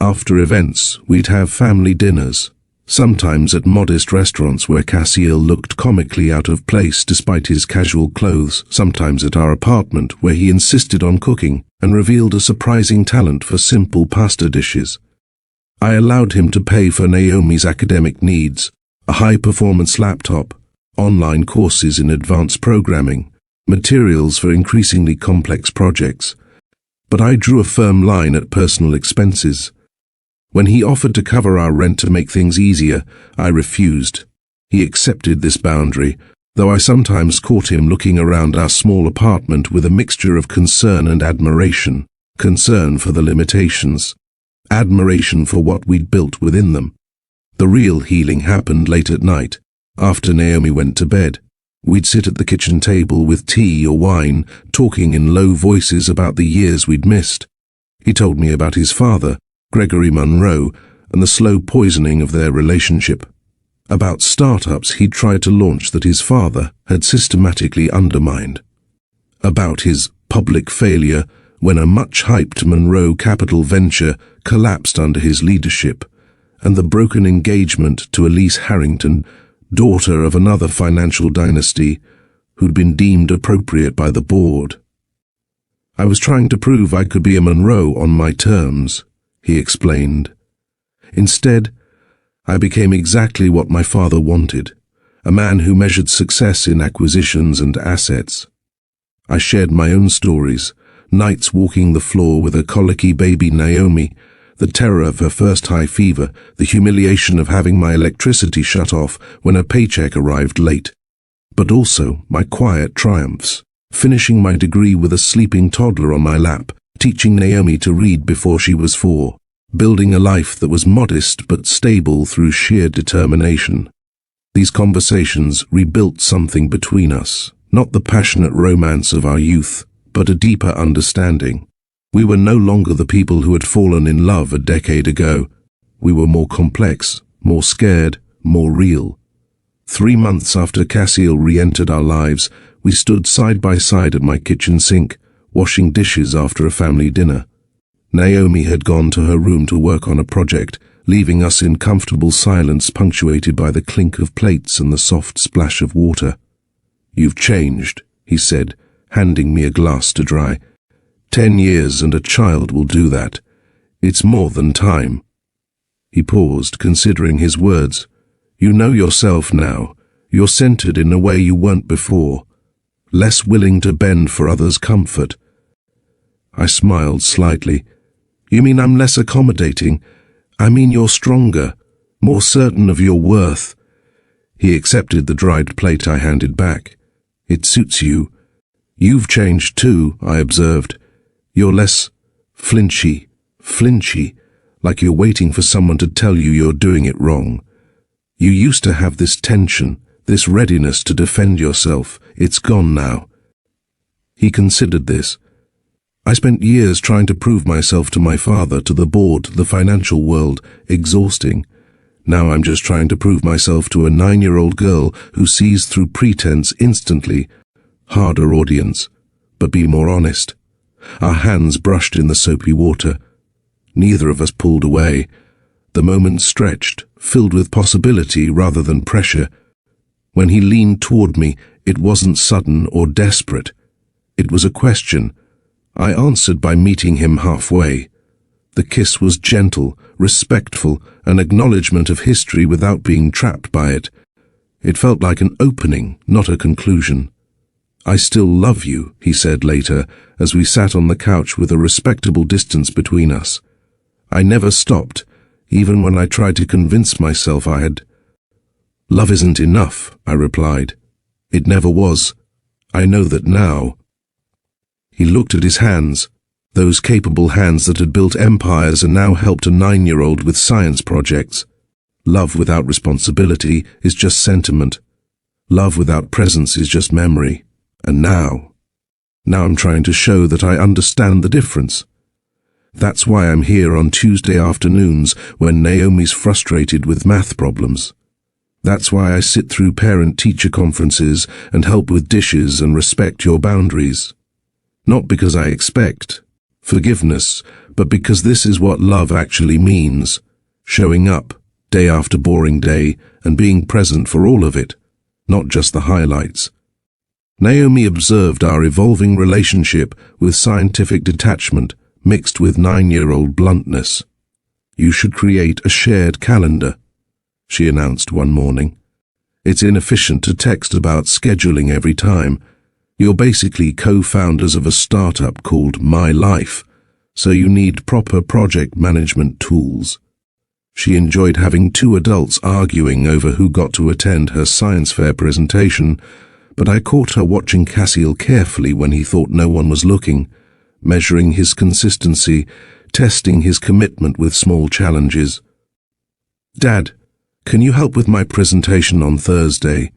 After events, we'd have family dinners, sometimes at modest restaurants where Steele looked comically out of place despite his casual clothes, sometimes at our apartment where he insisted on cooking and revealed a surprising talent for simple pasta dishes. I allowed him to pay for Naomi's academic needs, a high-performance laptop, online courses in advanced programming, materials for increasingly complex projects. But I drew a firm line at personal expenses. When he offered to cover our rent to make things easier, I refused. He accepted this boundary, though I sometimes caught him looking around our small apartment with a mixture of concern and admiration. Concern for the limitations, admiration for what we'd built within them. The real healing happened late at night, after Naomi went to bed. We'd sit at the kitchen table with tea or wine, talking in low voices about the years we'd missed. He told me about his father, Gregory Monroe, and the slow poisoning of their relationship. About startups he'd tried to launch that his father had systematically undermined. About his public failure when a much-hyped Monroe capital venture collapsed under his leadership, and the broken engagement to Elise Harrington, daughter of another financial dynasty, who'd been deemed appropriate by the board. I was trying to prove I could be a Monroe on my terms. he explained. Instead, I became exactly what my father wanted, a man who measured success in acquisitions and assets. I shared my own stories, nights walking the floor with a colicky baby Naomi, the terror of her first high fever, the humiliation of having my electricity shut off when a paycheck arrived late, but also my quiet triumphs, finishing my degree with a sleeping toddler on my lap, teaching Naomi to read before she was 4, building a life that was modest but stable through sheer determination. These conversations rebuilt something between us, not the passionate romance of our youth, but a deeper understanding. We were no longer the people who had fallen in love a decade ago. We were more complex, more scared, more real. 3 months after Cassiel re-entered our lives, we stood side by side at my kitchen sink, washing dishes after a family dinner. Naomi had gone to her room to work on a project, leaving us in comfortable silence punctuated by the clink of plates and the soft splash of water. "You've changed," he said, handing me a glass to dry. 10 years and a child will do that. It's more than time. He paused, considering his words. "You know yourself now. You're centered in a way you weren't before. Less willing to bend for others' comfort." I smiled slightly. "You mean I'm less accommodating? I mean you're stronger, more certain of your worth." He accepted the dried plate I handed back. "It suits you. You've changed too," I observed. "You're less flinchy, like you're waiting for someone to tell you you're doing it wrong. You used to have this tension, this readiness to defend yourself. It's gone now." He considered this. "I spent years trying to prove myself to my father, to the board, the financial world, exhausting. Now I'm just trying to prove myself to a 9-year-old girl who sees through pretense instantly. Harder audience, but be more honest." Our hands brushed in the soapy water. Neither of us pulled away. The moment stretched, filled with possibility rather than pressure. When he leaned toward me, it wasn't sudden or desperate. It was a question. I answered by meeting him halfway. The kiss was gentle, respectful, an acknowledgement of history without being trapped by it. It felt like an opening, not a conclusion. "I still love you," he said later, as we sat on the couch with a respectable distance between us. I never stopped, even when I tried to convince myself I had. "Love isn't enough," I replied. "It never was. I know that now." He looked at his hands, those capable hands that had built empires and now helped a 9-year-old with science projects. Love without responsibility is just sentiment. Love without presence is just memory. And now I'm trying to show that I understand the difference. That's why I'm here on Tuesday afternoons when Naomi's frustrated with math problems. That's why I sit through parent-teacher conferences and help with dishes and respect your boundaries. Not because I expect forgiveness, but because this is what love actually means. Showing up, day after boring day, and being present for all of it, not just the highlights. Naomi observed our evolving relationship with scientific detachment mixed with 9-year-old bluntness. "You should create a shared calendar," she announced one morning. "It's inefficient to text about scheduling every time. You're basically co-founders of a startup called My Life, so you need proper project management tools." She enjoyed having 2 adults arguing over who got to attend her science fair presentation, but I caught her watching Cassiel carefully when he thought no one was looking, measuring his consistency, testing his commitment with small challenges. "Dad, can you help with my presentation on Thursday?"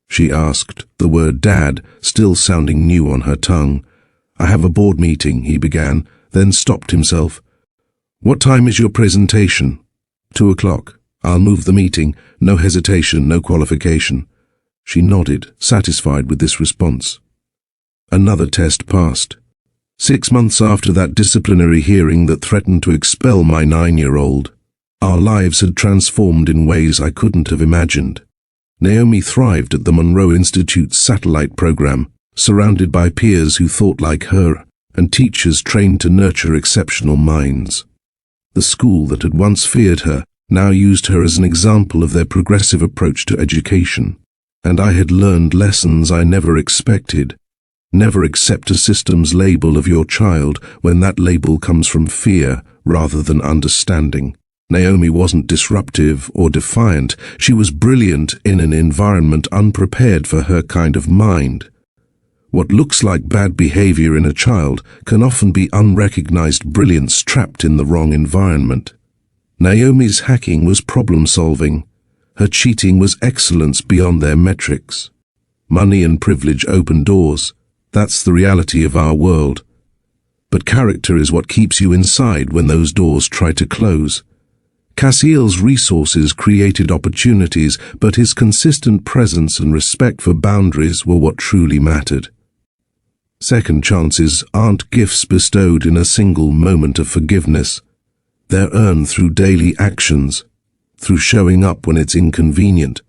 she asked, the word "dad" still sounding new on her tongue. "I have a board meeting," he began, then stopped himself. "What time is your presentation?" 2 o'clock. "I'll move the meeting. No hesitation, no qualification." She nodded, satisfied with this response. Another test passed. 6 months after that disciplinary hearing that threatened to expel my 9-year-old, our lives had transformed in ways I couldn't have imagined. Naomi thrived at the Monroe Institute's satellite program, surrounded by peers who thought like her and teachers trained to nurture exceptional minds. The school that had once feared her now used her as an example of their progressive approach to education. And I had learned lessons I never expected. Never accept a system's label of your child when that label comes from fear rather than understanding. Naomi wasn't disruptive or defiant. She was brilliant in an environment unprepared for her kind of mind. What looks like bad behavior in a child can often be unrecognized brilliance trapped in the wrong environment. Naomi's hacking was problem-solving. Her cheating was excellence beyond their metrics. Money and privilege open doors. That's the reality of our world. But character is what keeps you inside when those doors try to close. Cassiel's resources created opportunities, but his consistent presence and respect for boundaries were what truly mattered. Second chances aren't gifts bestowed in a single moment of forgiveness. They're earned through daily actions, through showing up when it's inconvenient,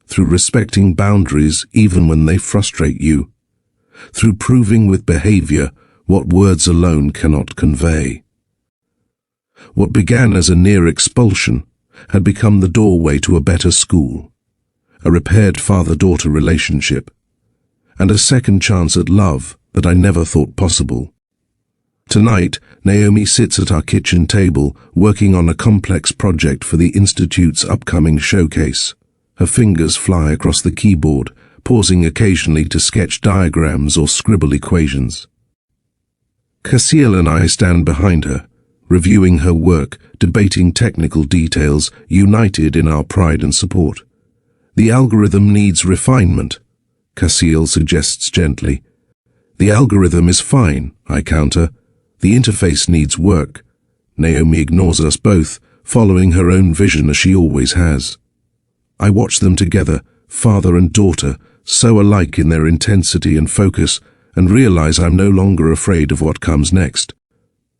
through respecting boundaries even when they frustrate you, through proving with behavior what words alone cannot convey. What began as a near expulsion had become the doorway to a better school, a repaired father-daughter relationship, and a second chance at love that I never thought possible. Tonight, Naomi sits at our kitchen table working on a complex project for the Institute's upcoming showcase. Her fingers fly across the keyboard, pausing occasionally to sketch diagrams or scribble equations. Cassiel and I stand behind her, reviewing her work, debating technical details, united in our pride and support. The algorithm needs refinement, Cassiel suggests gently. The algorithm is fine, I counter. The interface needs work. Naomi ignores us both, following her own vision as she always has. I watch them together, father and daughter, so alike in their intensity and focus, and realize I'm no longer afraid of what comes next.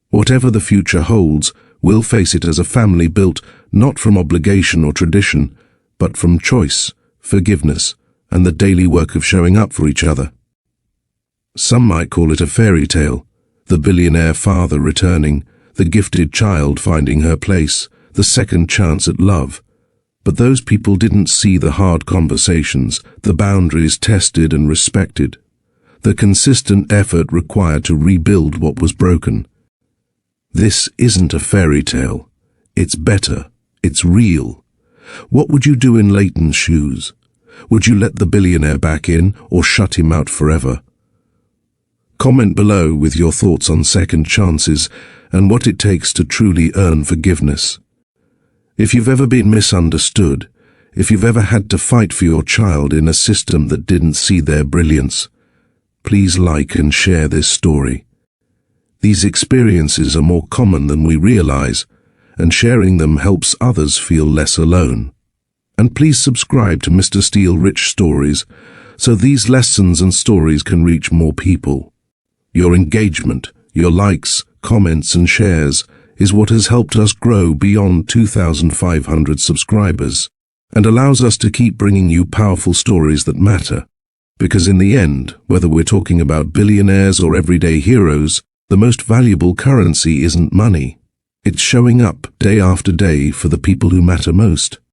Whatever the future holds, we'll face it as a family built not from obligation or tradition, but from choice, forgiveness, and the daily work of showing up for each other. Some might call it a fairy tale, the billionaire father returning, the gifted child finding her place, the second chance at love. But those people didn't see the hard conversations, the boundaries tested and respected, the consistent effort required to rebuild what was broken. This isn't a fairy tale. It's better. It's real. What would you do in Leighton's shoes? Would you let the billionaire back in or shut him out forever? Comment below with your thoughts on second chances and what it takes to truly earn forgiveness. If you've ever been misunderstood, if you've ever had to fight for your child in a system that didn't see their brilliance, please like and share this story. These experiences are more common than we realize, and sharing them helps others feel less alone. And please subscribe to Mr. Steele Rich Stories so these lessons and stories can reach more people. Your engagement, your likes, comments and shares is what has helped us grow beyond 2,500 subscribers and allows us to keep bringing you powerful stories that matter. Because in the end, whether we're talking about billionaires or everyday heroes, the most valuable currency isn't money. It's showing up day after day for the people who matter most.